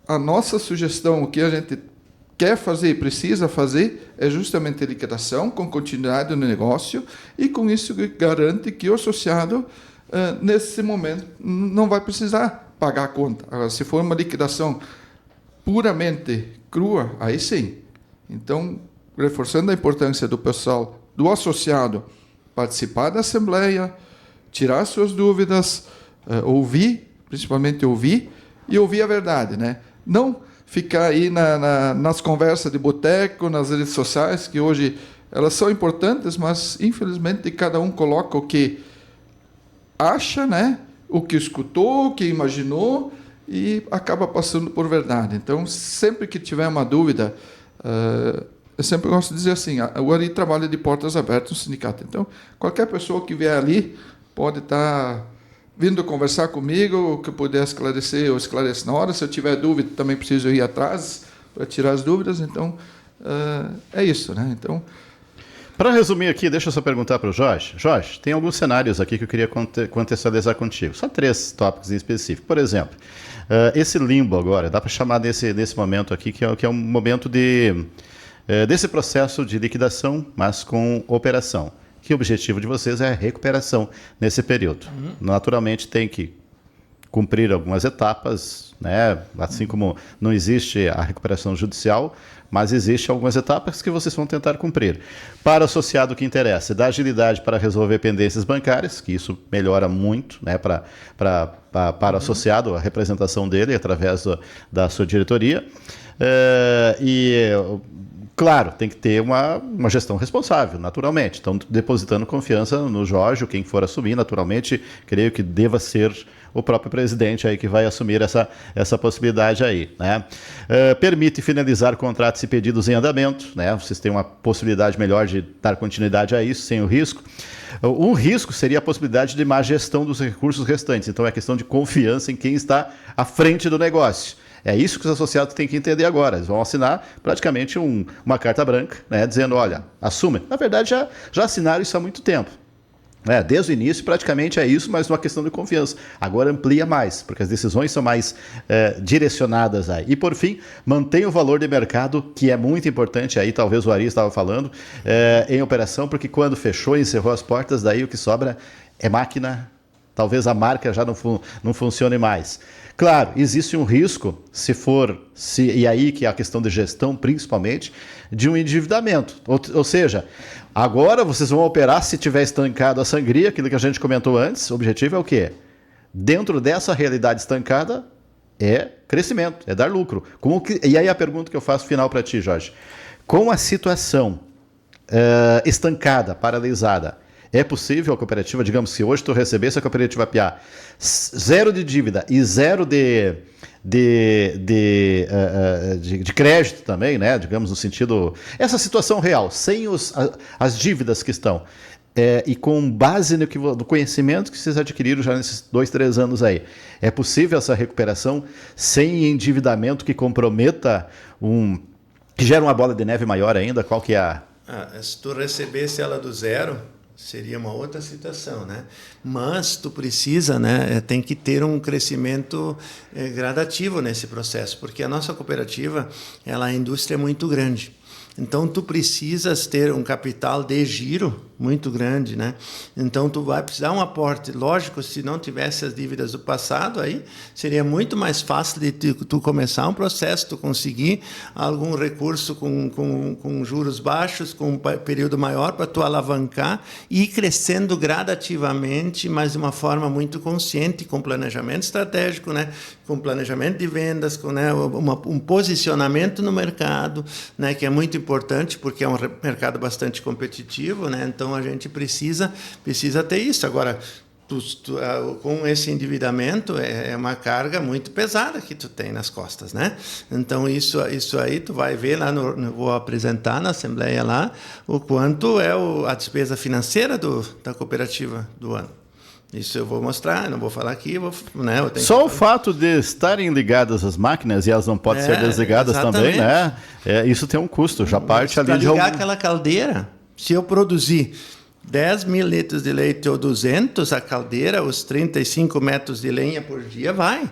a nossa sugestão, o que a gente quer fazer e precisa fazer, é justamente a liquidação com continuidade no negócio, e com isso garante que o associado, nesse momento, não vai precisar pagar a conta. Agora, se for uma liquidação puramente crua, aí sim. Então, reforçando a importância do pessoal, do associado, participar da Assembleia, tirar suas dúvidas, ouvir, principalmente ouvir, e ouvir a verdade, né? Não ficar aí nas conversas de boteco, nas redes sociais, que hoje elas são importantes, mas, infelizmente, cada um coloca o que acha, né? O que escutou, o que imaginou, e acaba passando por verdade. Então, sempre que tiver uma dúvida, eu sempre gosto de dizer assim, o Ari trabalha de portas abertas no sindicato. Então, qualquer pessoa que vier ali pode estar vindo conversar comigo, que eu puder esclarecer, eu esclareço na hora. Se eu tiver dúvida, também preciso ir atrás para tirar as dúvidas. Então, é isso, né? Então, para resumir aqui, deixa eu só perguntar para o Jorge. Jorge, tem alguns cenários aqui que eu queria contextualizar contigo. Só 3 tópicos em específico. Por exemplo, esse limbo agora, dá para chamar desse momento aqui, que é um momento desse processo de liquidação, mas com operação. Que o objetivo de vocês é a recuperação nesse período. Naturalmente tem que cumprir algumas etapas, né? Assim como não existe a recuperação judicial, mas existe algumas etapas que vocês vão tentar cumprir. Para o associado, o que interessa é dar agilidade para resolver pendências bancárias, que isso melhora muito, né? Para o associado, a representação dele através da sua diretoria. Claro, tem que ter uma gestão responsável, naturalmente. Então, depositando confiança no Jorge, quem for assumir, naturalmente, creio que deva ser o próprio presidente aí que vai assumir essa possibilidade aí, né? Permite finalizar contratos e pedidos em andamento, né? Vocês têm uma possibilidade melhor de dar continuidade a isso, sem o risco. Um risco seria a possibilidade de má gestão dos recursos restantes. Então, é questão de confiança em quem está à frente do negócio. É isso que os associados têm que entender agora. Eles vão assinar praticamente uma carta branca, né, dizendo, olha, assumem. Na verdade, já assinaram isso há muito tempo. Desde o início, praticamente é isso, mas uma questão de confiança. Agora amplia mais, porque as decisões são mais direcionadas aí. E, por fim, mantém o valor de mercado, que é muito importante, aí talvez o Ari estava falando, em operação, porque quando fechou e encerrou as portas, daí o que sobra é máquina, talvez a marca já não funcione mais. Claro, existe um risco, e aí que é a questão de gestão, principalmente, de um endividamento. Ou seja, agora vocês vão operar se tiver estancado a sangria, aquilo que a gente comentou antes. O objetivo é o quê? Dentro dessa realidade estancada, é crescimento, é dar lucro. E aí a pergunta que eu faço final para ti, Jorge. Com a situação estancada, paralisada, é possível a cooperativa, digamos, se hoje tu recebesse a cooperativa Piá, 0 de dívida e 0 de crédito também, né? Digamos, no sentido... Essa situação real, sem as dívidas que estão, e com base no conhecimento que vocês adquiriram já nesses 2, 3 anos aí, é possível essa recuperação sem endividamento que comprometa que gera uma bola de neve maior ainda? Qual que é se tu recebesse ela do zero, seria uma outra situação, né? Mas tu precisa, né? Tem que ter um crescimento gradativo nesse processo, porque a nossa cooperativa, a indústria é muito grande. Então, tu precisas ter um capital de giro muito grande, né? Então, tu vai precisar um aporte. Lógico, se não tivesse as dívidas do passado, aí seria muito mais fácil de tu começar um processo, tu conseguir algum recurso com juros baixos, com um período maior para tu alavancar e ir crescendo gradativamente, mas de uma forma muito consciente, com planejamento estratégico, né? Com planejamento de vendas, com, né, um posicionamento no mercado, né, que é muito importante, porque é um mercado bastante competitivo, né? Então a gente precisa ter isso. Agora, com esse endividamento é uma carga muito pesada que tu tem nas costas, né? Então isso aí tu vai ver lá vou apresentar na assembleia lá o quanto é a despesa financeira da cooperativa do ano. Isso eu vou mostrar, não vou falar aqui, né? Só o fato de estarem ligadas as máquinas e elas não podem ser desligadas também, né? Isso tem um custo, já parte ali de ligar aquela caldeira, se eu produzir 10 mil litros de leite ou 200, a caldeira, os 35 metros de lenha por dia vai.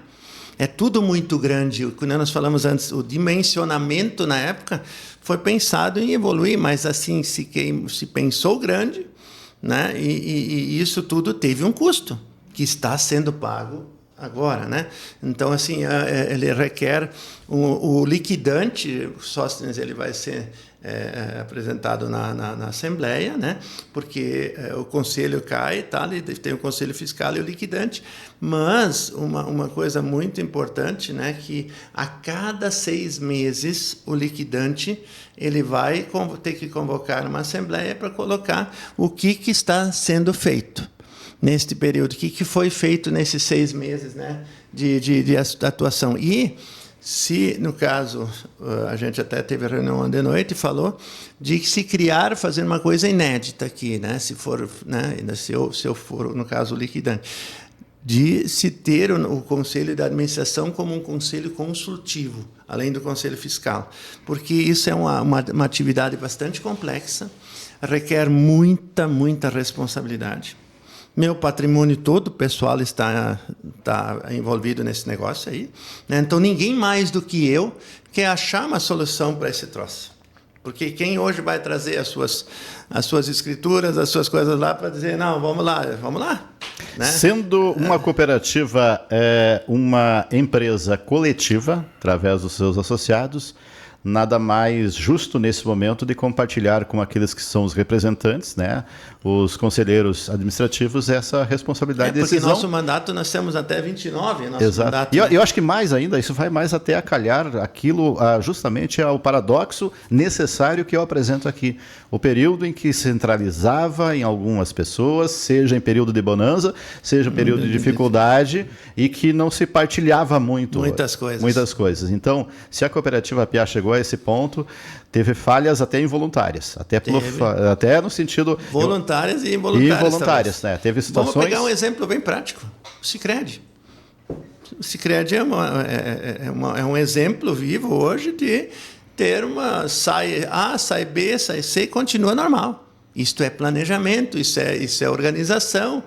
É tudo muito grande. Quando nós falamos antes, o dimensionamento na época foi pensado em evoluir, mas assim, se pensou grande, né? E isso tudo teve um custo que está sendo pago agora, né? Então, assim, ele requer o liquidante, o Sóstenes, ele vai ser apresentado na Assembleia, né? Porque o conselho cai, tá? Tem o conselho fiscal e o liquidante, mas uma coisa muito importante, né? Que a cada 6 meses o liquidante ele vai ter que convocar uma Assembleia para colocar o que está sendo feito neste período, o que foi feito nesses 6 meses, né? de atuação. E se, no caso, a gente até teve reunião ontem de noite e falou de se criar, fazer uma coisa inédita aqui, né? Se for, né? Se eu for, no caso, liquidante, de se ter o Conselho de Administração como um conselho consultivo, além do Conselho Fiscal, porque isso é uma atividade bastante complexa, requer muita responsabilidade. Meu patrimônio todo pessoal está envolvido nesse negócio aí, né? Então, ninguém mais do que eu quer achar uma solução para esse troço. Porque quem hoje vai trazer as suas escrituras, as suas coisas lá para dizer, não, vamos lá. Né? Sendo uma cooperativa uma empresa coletiva, através dos seus associados, nada mais justo nesse momento de compartilhar com aqueles que são os representantes, né, os conselheiros administrativos, essa responsabilidade de decisão. Porque nosso mandato nós temos até 29, nosso Exato. mandato. E eu acho que mais ainda, isso vai mais até a calhar aquilo, justamente ao paradoxo necessário que eu apresento aqui. O período em que centralizava em algumas pessoas, seja em período de bonança, seja em período de dificuldade, e que não se partilhava muitas coisas. Então, se a cooperativa Piá chegou a esse ponto, teve falhas até involuntárias, até no sentido voluntárias e involuntárias, né? Teve situações. Vamos pegar um exemplo bem prático: o Sicredi. O Sicredi é um exemplo vivo hoje de ter sai A, sai B, sai C, continua normal. Isto é planejamento, isso é organização.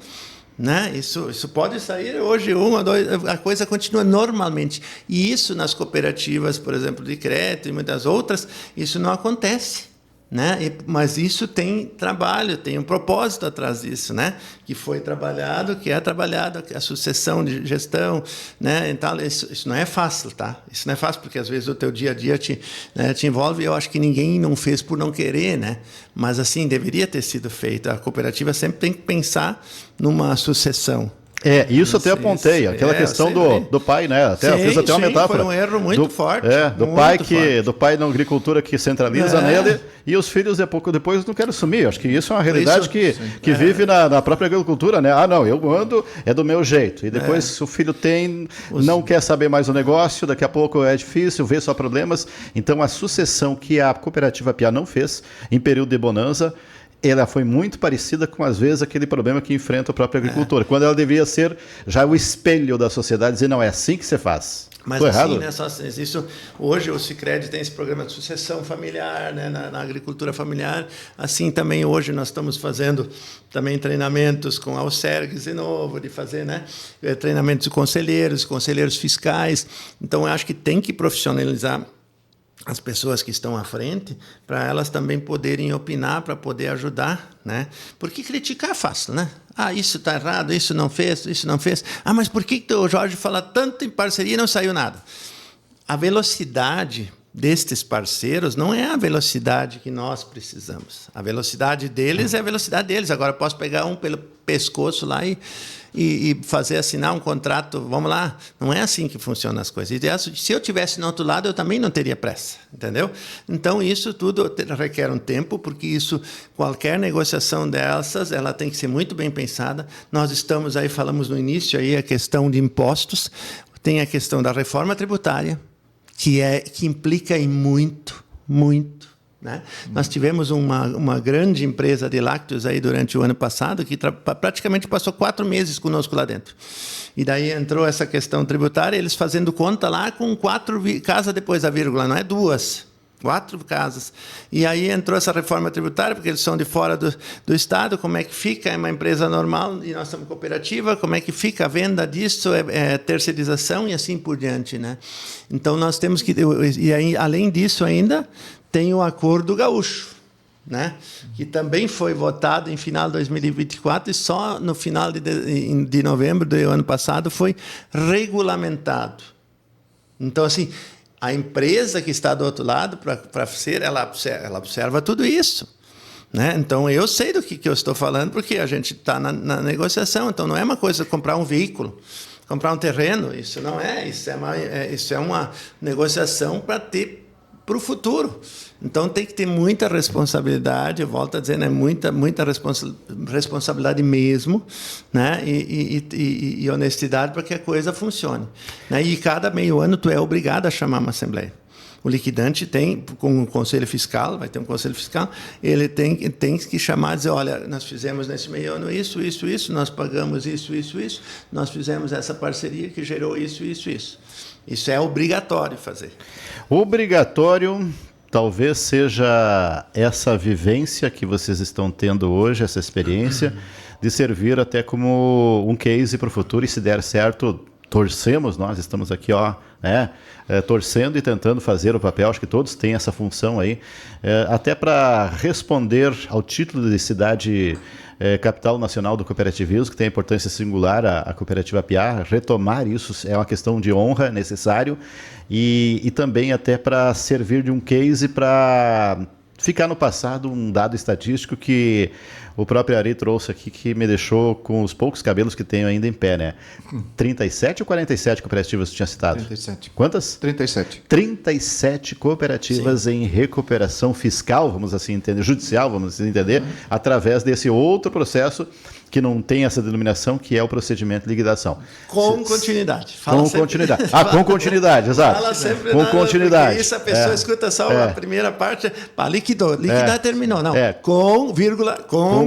Né? Isso pode sair hoje, 1, 2, a coisa continua normalmente. E isso nas cooperativas, por exemplo, de crédito e muitas outras, isso não acontece. Né? Mas isso tem trabalho, tem um propósito atrás disso, né? Que foi trabalhado, a sucessão de gestão, né? Então, isso não é fácil, tá? Isso não é fácil, porque às vezes o teu dia a dia te envolve, e eu acho que ninguém não fez por não querer, né? Mas assim, deveria ter sido feito. A cooperativa sempre tem que pensar numa sucessão. Isso até apontei, aquela questão do pai, né? Até fiz até uma metáfora. Foi um erro muito forte. Do pai na agricultura que centraliza nele, e os filhos pouco depois não querem assumir. Acho que isso é uma realidade que vive na própria agricultura, né? Não, eu mando, é do meu jeito. E depois o filho não quer saber mais o negócio, daqui a pouco é difícil, vê só problemas. Então a sucessão que a cooperativa Piá não fez em período de bonança, ela foi muito parecida com, às vezes, aquele problema que enfrenta o próprio agricultor, quando ela devia ser já o espelho da sociedade, dizer, não, é assim que você faz. Mas Tô assim, errado? né, isso, hoje o Sicredi tem esse programa de sucessão familiar, né, na agricultura familiar. Assim também hoje nós estamos fazendo também treinamentos com a Alcergues de novo, de fazer, né, treinamentos de conselheiros fiscais. Então, eu acho que tem que profissionalizar as pessoas que estão à frente, para elas também poderem opinar, para poder ajudar, né? Porque criticar é fácil, né? Isso está errado, isso não fez. Mas por que o Jorge fala tanto em parceria e não saiu nada? A velocidade destes parceiros não é a velocidade que nós precisamos. A velocidade deles é a velocidade deles. Agora, eu posso pegar um pelo pescoço lá e fazer assinar um contrato. Vamos lá. Não é assim que funcionam as coisas. E se eu tivesse no outro lado, eu também não teria pressa, entendeu? Então, isso tudo requer um tempo, porque qualquer negociação dessas, ela tem que ser muito bem pensada. Nós estamos aí, falamos no início, aí a questão de impostos, tem a questão da reforma tributária, que implica em muito, né? Nós tivemos uma grande empresa de lácteos aí durante o ano passado que praticamente passou 4 meses conosco lá dentro. E daí entrou essa questão tributária, eles fazendo conta lá com 4 casas depois da vírgula, não é 2. 4 casas. E aí entrou essa reforma tributária, porque eles são de fora do Estado, como é que fica? É uma empresa normal e nós somos cooperativa, como é que fica a venda disso? É terceirização e assim por diante, né? Então, nós temos que... E aí, além disso ainda, tem o Acordo Gaúcho, né? Que também foi votado em final de 2024 e só no final de novembro do ano passado foi regulamentado. Então, assim... A empresa que está do outro lado, para ser, ela observa tudo isso, né? Então, eu sei do que eu estou falando, porque a gente está na negociação. Então, não é uma coisa comprar um veículo, comprar um terreno. Isso não é. Isso é uma negociação para o futuro. Então, tem que ter muita responsabilidade, eu volto a dizer, né? Muita responsabilidade mesmo, né? E honestidade para que a coisa funcione, né? E cada meio ano tu é obrigado a chamar uma assembleia. O liquidante tem, com o conselho fiscal, vai ter um conselho fiscal, ele tem que chamar e dizer, olha, nós fizemos nesse meio ano isso, nós pagamos isso, nós fizemos essa parceria que gerou isso. Isso é obrigatório fazer. Obrigatório... Talvez seja essa vivência que vocês estão tendo hoje, essa experiência, de servir até como um case para o futuro, e se der certo, torcemos, nós estamos aqui, torcendo e tentando fazer o papel, acho que todos têm essa função aí, até para responder ao título de cidade capital nacional do cooperativismo, que tem a importância singular, a cooperativa Piá, retomar isso é uma questão de honra, necessário, e também até para servir de um case para ficar no passado um dado estatístico que o próprio Ari trouxe aqui, que me deixou com os poucos cabelos que tenho ainda em pé, né? 37 ou 47 cooperativas você tinha citado? 37. Quantas? 37. 37 cooperativas Sim. em recuperação fiscal, vamos assim entender, judicial, vamos assim entender, através desse outro processo que não tem essa denominação, que é o procedimento de liquidação. Com continuidade. Com continuidade. Com continuidade, exato. Fala sempre com continuidade. Isso a pessoa escuta só a primeira parte, liquidou, liquidar terminou. Não, com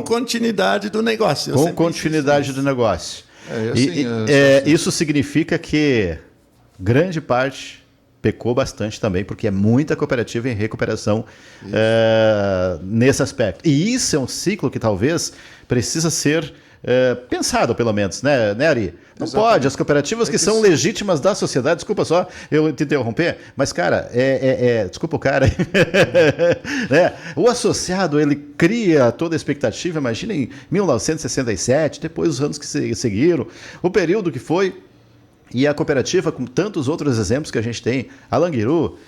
continuidade do negócio. Com continuidade do negócio. Isso significa que grande parte pecou bastante também, porque é muita cooperativa em recuperação nesse aspecto. E isso é um ciclo que talvez precisa ser pensado, pelo menos, né Ari? Não Exatamente. Pode, as cooperativas que são legítimas da sociedade, desculpa só eu te interromper, mas, cara, desculpa o cara, né? O associado, ele cria toda a expectativa, imagina em 1967, depois os anos que seguiram, o período que foi. E a cooperativa, com tantos outros exemplos que a gente tem, a Languiru,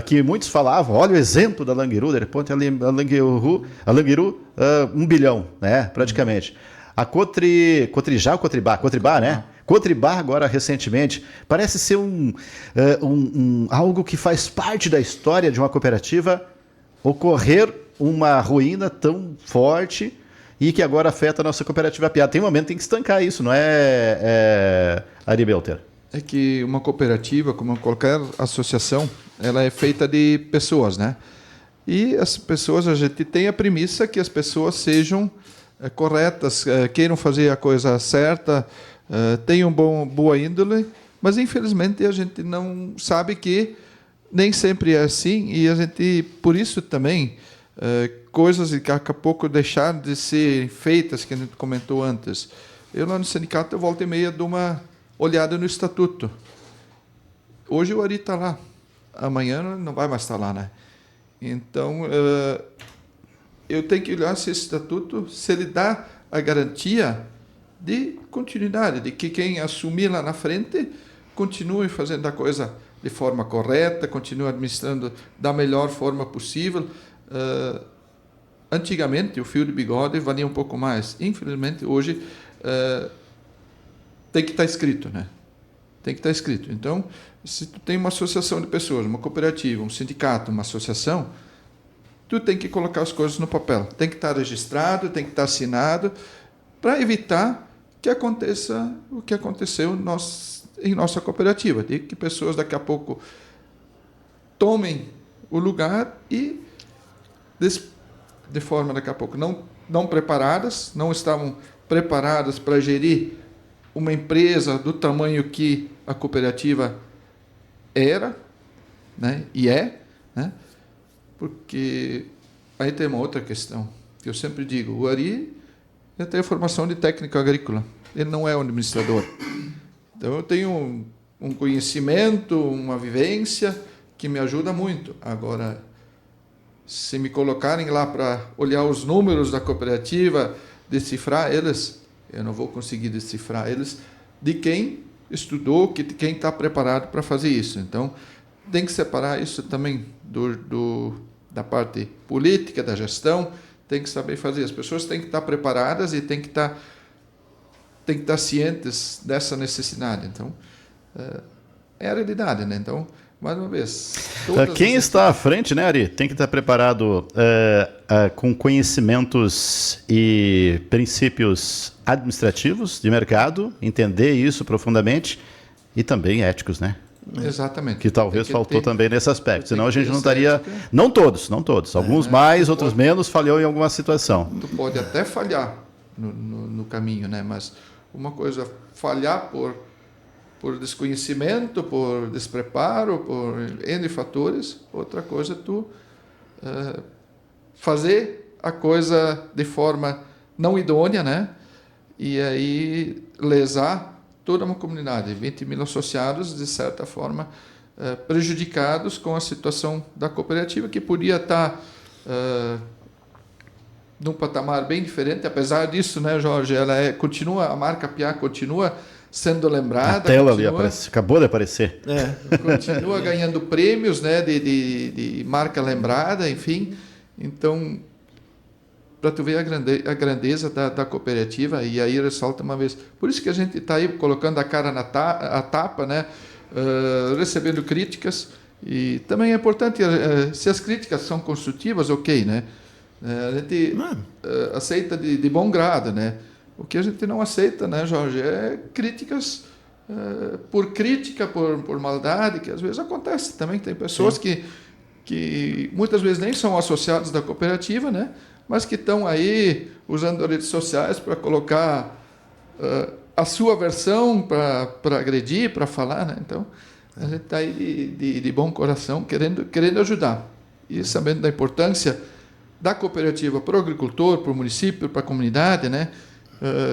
que muitos falavam, olha o exemplo da Languiru, de repente a Languiru, 1 bilhão, né, praticamente. A Cotribá, né? Cotribá agora recentemente, parece ser algo que faz parte da história de uma cooperativa ocorrer uma ruína tão forte e que agora afeta a nossa cooperativa Piá. Tem um momento que tem que estancar isso, não é, Ari Belter? É que uma cooperativa, como qualquer associação, ela é feita de pessoas, né? E as pessoas, a gente tem a premissa que as pessoas sejam corretas, queiram fazer a coisa certa, tenham boa índole, mas infelizmente a gente não sabe que nem sempre é assim, e a gente, por isso também, coisas que daqui a pouco deixaram de ser feitas, que a gente comentou antes. Eu lá no sindicato, eu volta e meia dou uma olhada no estatuto. Hoje o Ari está lá, amanhã não vai mais estar lá, né? Então, eu tenho que olhar se esse estatuto, se ele dá a garantia de continuidade, de que quem assumir lá na frente continue fazendo a coisa de forma correta, continue administrando da melhor forma possível. Antigamente, o fio de bigode valia um pouco mais. Infelizmente, hoje, tem que estar escrito, né? Tem que estar escrito. Então, se tu tem uma associação de pessoas, uma cooperativa, um sindicato, uma associação, tu tem que colocar as coisas no papel. Tem que estar registrado, tem que estar assinado, para evitar que aconteça o que aconteceu em nossa cooperativa, de que pessoas daqui a pouco tomem o lugar e, de forma daqui a pouco não preparadas, não estavam preparadas para gerir uma empresa do tamanho que a cooperativa era, né, e é, né, porque aí tem uma outra questão, que eu sempre digo, o Ari tem a formação de técnico agrícola, ele não é um administrador. Então eu tenho um conhecimento, uma vivência que me ajuda muito. Agora, se me colocarem lá para olhar os números da cooperativa, decifrar eles, eu não vou conseguir decifrar eles de quem estudou, de quem está preparado para fazer isso. Então, tem que separar isso também da parte política, da gestão, tem que saber fazer. As pessoas têm que estar preparadas e têm que estar cientes dessa necessidade. Então, é a realidade, né? Então, mais uma vez... Quem está à frente, né, Ari, tem que estar preparado com conhecimentos e princípios administrativos de mercado, entender isso profundamente e também éticos, né? Exatamente. Que talvez faltou também nesse aspecto, senão a gente não estaria... Não todos. Alguns mais, outros menos, falhou em alguma situação. Tu pode até falhar no caminho, né? Mas uma coisa, falhar por desconhecimento, por despreparo, por N fatores. Outra coisa, tu fazer a coisa de forma não idônea, né? E aí lesar toda uma comunidade, 20 mil associados, de certa forma, prejudicados com a situação da cooperativa, que podia estar num patamar bem diferente. Apesar disso, né, Jorge, continua, a marca Piá continua sendo lembrada. A tela ali acabou de aparecer. Continua ganhando prêmios, né, de marca lembrada, enfim. Então, para tu ver a grandeza da cooperativa, e aí ressalta uma vez. Por isso que a gente está aí colocando a cara a tapa, né, recebendo críticas. E também é importante, se as críticas são construtivas, ok, né? A gente aceita de bom grado, né? O que a gente não aceita, né, Jorge, é críticas por crítica, por maldade, que às vezes acontece também. Tem pessoas que muitas vezes nem são associados da cooperativa, né, mas que estão aí usando as redes sociais para colocar a sua versão, para agredir, para falar, né? Então, a gente está aí de bom coração, querendo ajudar. E sabendo da importância da cooperativa para o agricultor, para o município, para a comunidade, né?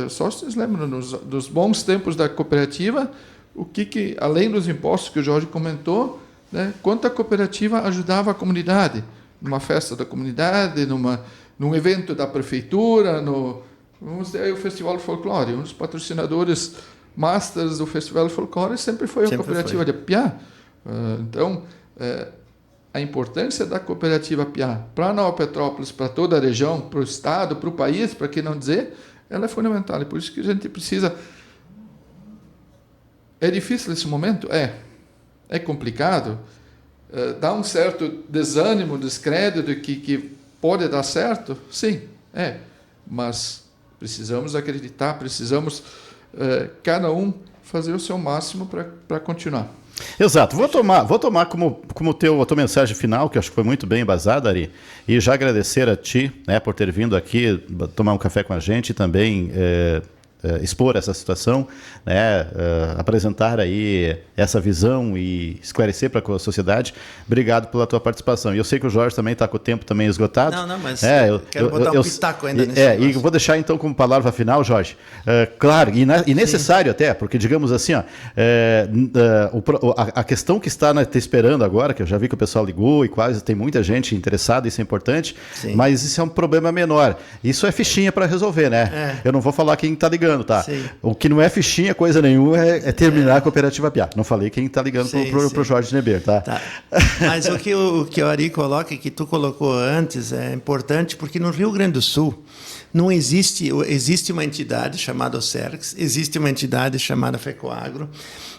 Só vocês lembram dos bons tempos da cooperativa, o que além dos impostos que o Jorge comentou, né, quanto a cooperativa ajudava a comunidade, numa festa da comunidade, num evento da prefeitura, vamos dizer aí, o Festival do Folclore. Um dos patrocinadores masters do Festival do Folclore sempre foi a cooperativa de Piá. Então, a importância da cooperativa Piá para Nova Petrópolis, para toda a região, para o estado, para o país, para que não dizer, ela é fundamental. E por isso que a gente precisa... É difícil nesse momento? É complicado. Dá um certo desânimo, descrédito que pode dar certo? Sim, mas precisamos acreditar, precisamos cada um fazer o seu máximo para continuar. Exato. Vou tomar como a tua mensagem final, que eu acho que foi muito bem embasada, Ari, e já agradecer a ti, né, por ter vindo aqui tomar um café com a gente e também expor essa situação, né, apresentar aí essa visão e esclarecer para a sociedade. Obrigado pela tua participação. E eu sei que o Jorge também está com o tempo também esgotado. Não, mas eu quero botar um pitaco ainda nesse negócio. E vou deixar então como palavra final, Jorge. Claro, e necessário até, porque digamos assim, a questão que está te esperando agora, que eu já vi que o pessoal ligou e quase tem muita gente interessada, isso é importante, mas isso é um problema menor. Isso é fichinha para resolver, né? Eu não vou falar quem está ligando, ligando, tá? Sim. O que não é fichinha, coisa nenhuma, é terminar a Cooperativa Piá. Não falei quem está ligando pro Jorge Neber, tá? Mas o que o Ari coloca, que tu colocou antes, é importante, porque no Rio Grande do Sul não existe uma entidade chamada OCERCS, existe uma entidade chamada FECOAGRO,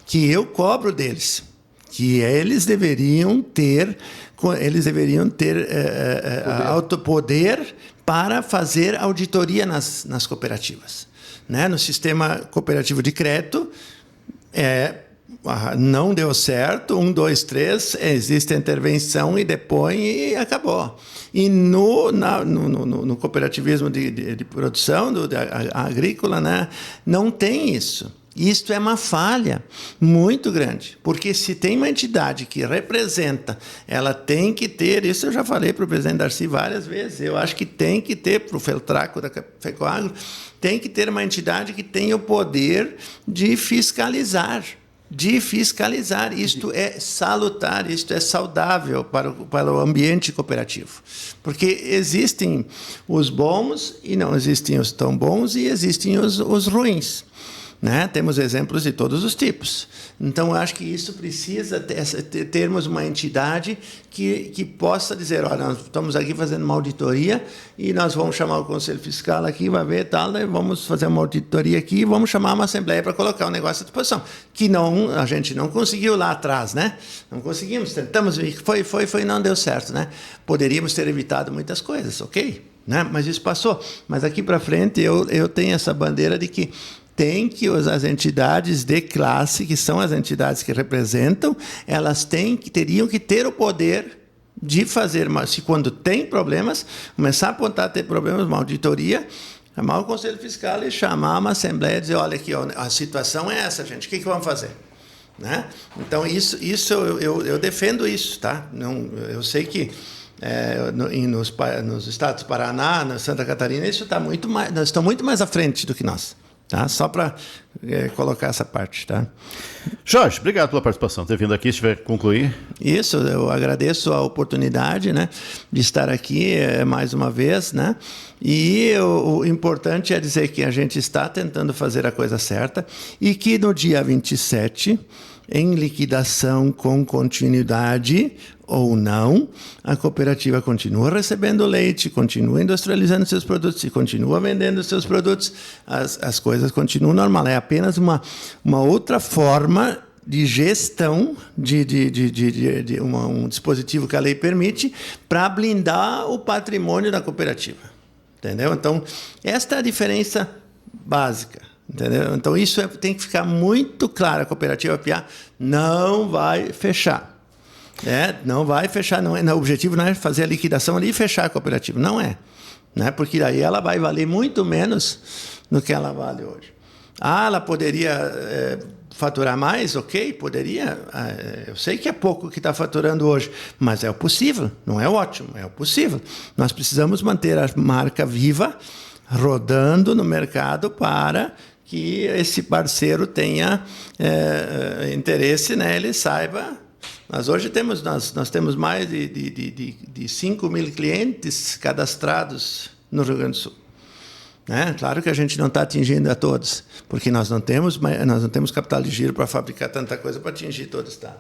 que eu cobro deles, que eles deveriam ter autopoder para fazer auditoria nas cooperativas. Né? No sistema cooperativo de crédito, não deu certo, 1, 2, 3, existe a intervenção e depõe e acabou. E no cooperativismo de produção agrícola, né, não tem isso. Isto é uma falha muito grande, porque se tem uma entidade que representa, ela tem que ter, isso eu já falei para o presidente Darcy várias vezes, eu acho que tem que ter, para o Feltraco da FECOAGRO, tem que ter uma entidade que tenha o poder de fiscalizar. Isto é salutar, isto é saudável para o ambiente cooperativo. Porque existem os bons e não existem os tão bons e existem os ruins. Né? Temos exemplos de todos os tipos. Então, eu acho que isso precisa termos uma entidade que possa dizer, olha, nós estamos aqui fazendo uma auditoria e nós vamos chamar o Conselho Fiscal aqui, vai ver tal, né? Vamos fazer uma auditoria aqui e vamos chamar uma assembleia para colocar o negócio à disposição. Que a gente não conseguiu lá atrás, né? Não conseguimos, tentamos, foi, não deu certo, né? Poderíamos ter evitado muitas coisas, ok? Né? Mas isso passou. Mas aqui para frente eu tenho essa bandeira de que tem que as entidades de classe, que são as entidades que representam, elas teriam que ter o poder de fazer, se quando tem problemas, começar a apontar a ter problemas, uma auditoria, chamar o Conselho Fiscal e chamar uma assembleia e dizer, olha aqui, a situação é essa, gente, o que vamos fazer? Né? Então, isso eu defendo isso, tá? Não, eu sei que nos estados do Paraná, na Santa Catarina, isso está muito mais, nós estamos muito mais à frente do que nós. Tá? Só para colocar essa parte. Tá? Jorge, obrigado pela participação. Ter vindo aqui, se tiver que concluir. Isso, eu agradeço a oportunidade, né, de estar aqui mais uma vez. Né? E o importante é dizer que a gente está tentando fazer a coisa certa e que no dia 27, em liquidação com continuidade ou não, a cooperativa continua recebendo leite, continua industrializando seus produtos e continua vendendo seus produtos, as coisas continuam normal. É apenas uma outra forma de gestão de um dispositivo que a lei permite para blindar o patrimônio da cooperativa. Entendeu? Então, esta é a diferença básica. Entendeu? Então, isso tem que ficar muito claro. A Cooperativa Piá não vai fechar. Não vai fechar. O objetivo não é fazer a liquidação ali e fechar a cooperativa. Não é. Né? Porque daí ela vai valer muito menos do que ela vale hoje. Ela poderia faturar mais? Ok, poderia. Eu sei que é pouco que está faturando hoje, mas é o possível. Não é ótimo, é o possível. Nós precisamos manter a marca viva, rodando no mercado para que esse parceiro tenha interesse, né? Ele saiba. Nós hoje temos mais de 5 mil clientes cadastrados no Rio Grande do Sul. Né? Claro que a gente não está atingindo a todos, porque nós não temos capital de giro para fabricar tanta coisa para atingir todo o estado.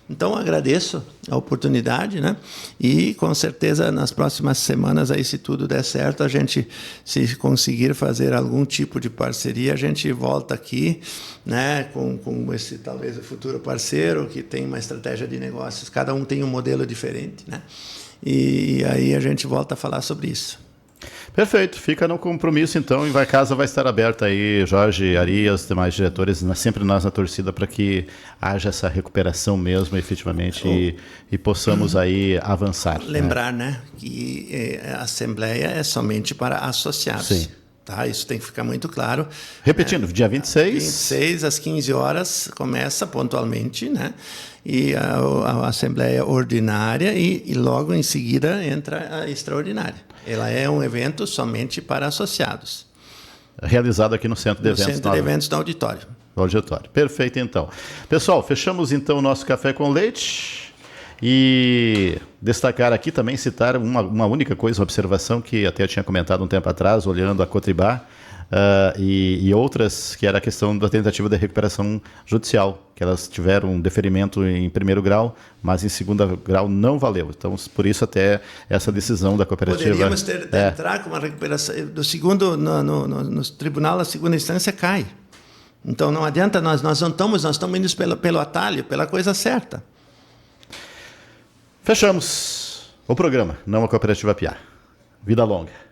Então, agradeço a oportunidade, né? E, com certeza, nas próximas semanas, aí, se tudo der certo, a gente, se conseguir fazer algum tipo de parceria, a gente volta aqui, né? Com esse, talvez, o futuro parceiro, que tem uma estratégia de negócios. Cada um tem um modelo diferente, né? E aí a gente volta a falar sobre isso. Perfeito, fica no compromisso então, e a casa vai estar aberta aí, Jorge, Ari, os demais diretores, sempre nós na torcida para que haja essa recuperação mesmo, efetivamente, e possamos aí avançar. Lembrar, né, que a Assembleia é somente para associados. Sim. Tá? Isso tem que ficar muito claro. Repetindo, dia 26? 26 às 15 horas começa pontualmente, né? E a Assembleia Ordinária e logo em seguida entra a Extraordinária. Ela é um evento somente para associados. Realizado aqui no Centro de Eventos. No Centro de Eventos do Auditório. Do Auditório. Perfeito, então. Pessoal, fechamos então o nosso Café com Leite. E destacar aqui também, citar uma única coisa, uma observação que até eu tinha comentado um tempo atrás, olhando a Cotribá. e outras, que era a questão da tentativa de recuperação judicial, que elas tiveram um deferimento em primeiro grau, mas em segundo grau não valeu. Então, por isso até essa decisão da cooperativa... Poderíamos entrar com uma recuperação do segundo, no tribunal, a segunda instância cai. Então não adianta, nós estamos indo pelo atalho, pela coisa certa. Fechamos o programa, não a Cooperativa Piá. Vida longa.